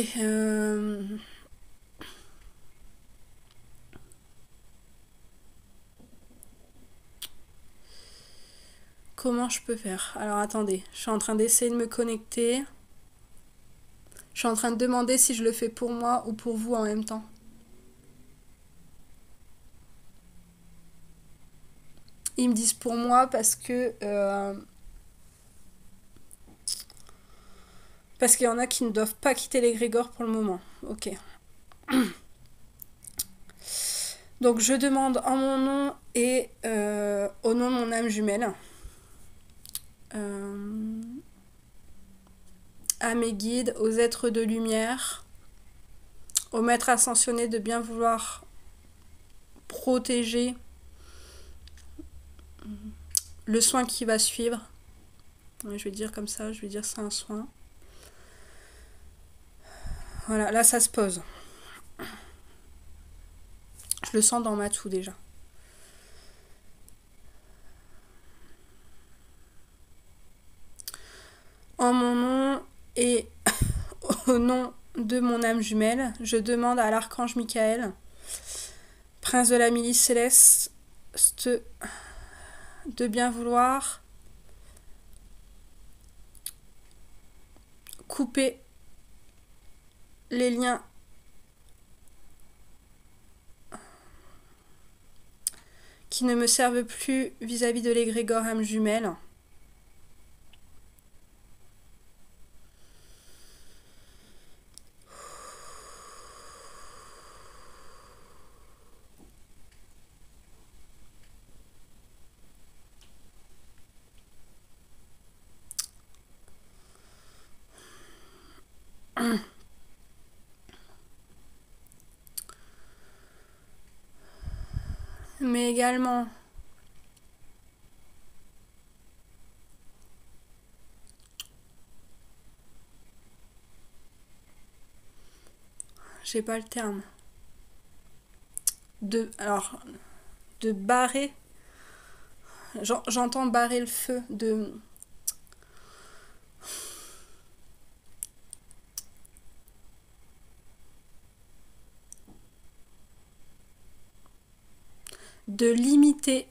S1: Comment je peux faire? Alors attendez, je suis en train d'essayer de me connecter. Je suis en train de demander si je le fais pour moi ou pour vous en même temps. Ils me disent pour moi parce qu'il y en a qui ne doivent pas quitter l'égrégore pour le moment. Ok. Donc je demande en mon nom et au nom de mon âme jumelle à mes guides, aux êtres de lumière, aux maîtres ascensionnés de bien vouloir protéger le soin qui va suivre. Je vais dire comme ça, je vais dire c'est un soin. Voilà, là ça se pose. Je le sens dans ma toux déjà. En mon nom et au nom de mon âme jumelle, je demande à l'archange Michael, prince de la milice céleste, de bien vouloir couper les liens qui ne me servent plus vis-à-vis de l'égrégore âme jumelle. Mais également j'ai pas le terme de barrer, j'entends barrer le feu, de limiter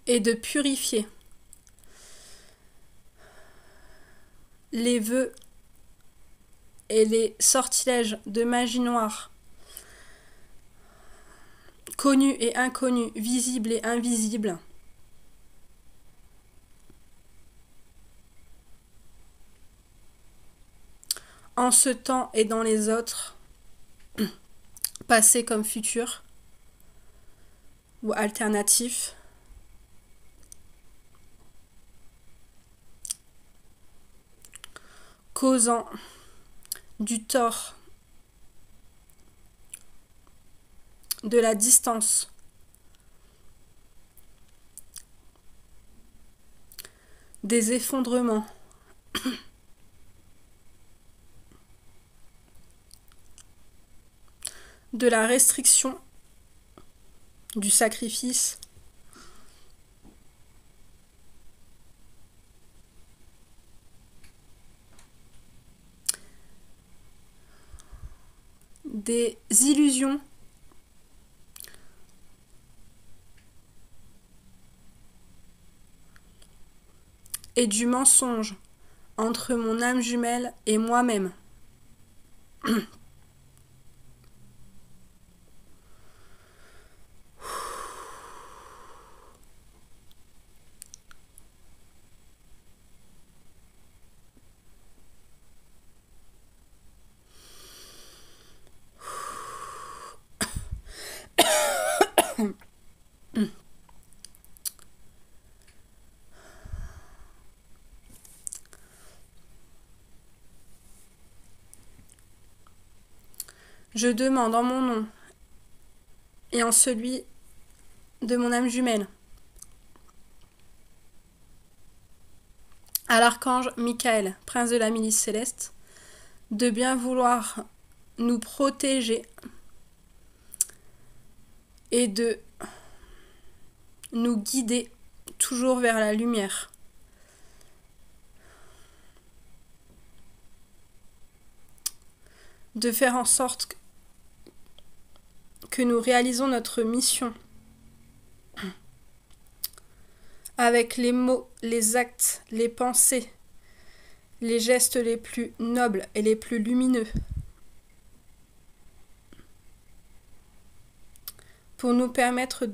S1: et de purifier les vœux et les sortilèges de magie noire, connus et inconnus, visibles et invisibles, en ce temps et dans les autres, passé comme futur, ou alternatif, causant du tort, de la distance, des effondrements, de la restriction, du sacrifice, des illusions, et du mensonge entre mon âme jumelle et moi-même. Je demande en mon nom et en celui de mon âme jumelle. À l'archange Michael, prince de la milice céleste, de bien vouloir nous protéger et de nous guider toujours vers la lumière. De faire en sorte que nous réalisons notre mission avec les mots, les actes, les pensées, les gestes les plus nobles et les plus lumineux, pour nous permettre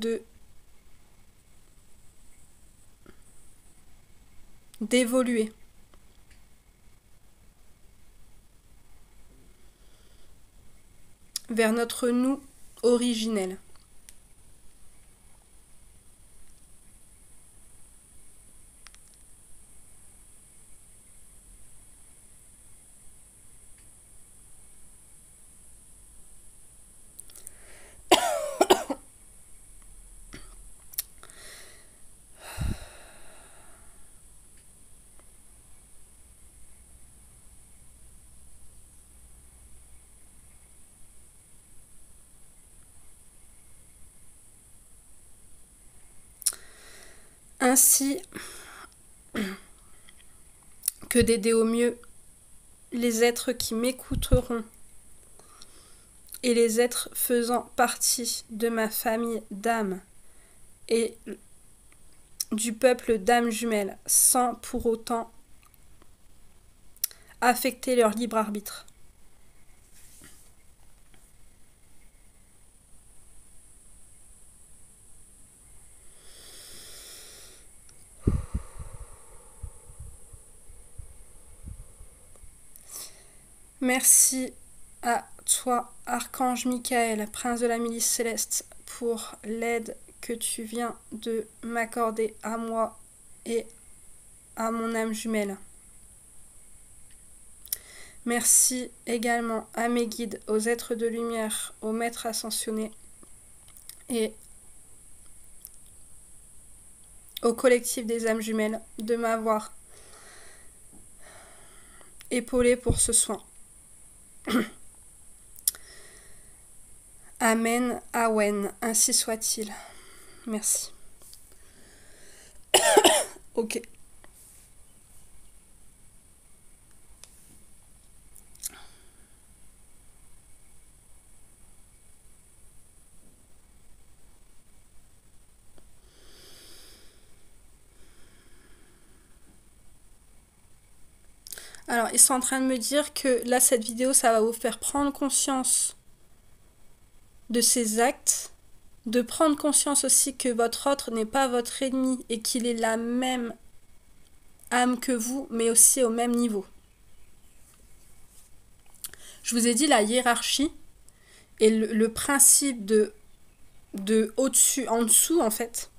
S1: d'évoluer vers notre nous originel. Ainsi que d'aider au mieux les êtres qui m'écouteront et les êtres faisant partie de ma famille d'âmes et du peuple d'âmes jumelles, sans pour autant affecter leur libre arbitre. Merci à toi, Archange Michael, prince de la milice céleste, pour l'aide que tu viens de m'accorder à moi et à mon âme jumelle. Merci également à mes guides, aux êtres de lumière, aux maîtres ascensionnés et au collectif des âmes jumelles de m'avoir épaulé pour ce soin. Amen, Awen, ainsi soit-il. Merci. Ok. Alors, ils sont en train de me dire que là, cette vidéo, ça va vous faire prendre conscience de ces actes, de prendre conscience aussi que votre autre n'est pas votre ennemi et qu'il est la même âme que vous, mais aussi au même niveau. Je vous ai dit la hiérarchie et le principe de au-dessus, en dessous en fait,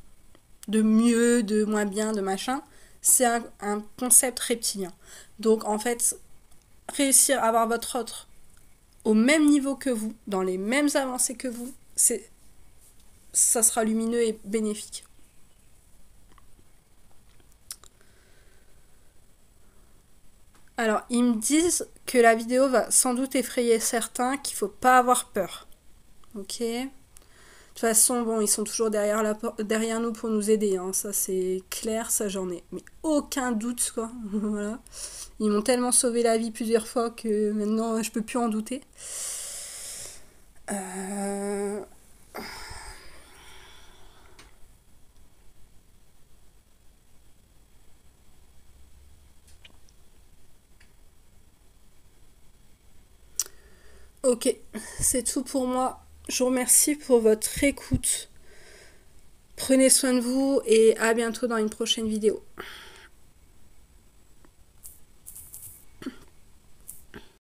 S1: de mieux, de moins bien, de machin, c'est un concept reptilien. Donc en fait, réussir à avoir votre autre au même niveau que vous, dans les mêmes avancées que vous, ça sera lumineux et bénéfique. Alors, ils me disent que la vidéo va sans doute effrayer certains, qu'il faut pas avoir peur. Ok ? De toute façon, bon, ils sont toujours derrière nous pour nous aider, hein. Ça c'est clair, ça j'en ai mais aucun doute, quoi. Voilà. Ils m'ont tellement sauvé la vie plusieurs fois que maintenant je peux plus en douter. Ok, c'est tout pour moi. Je vous remercie pour votre écoute. Prenez soin de vous et à bientôt dans une prochaine vidéo.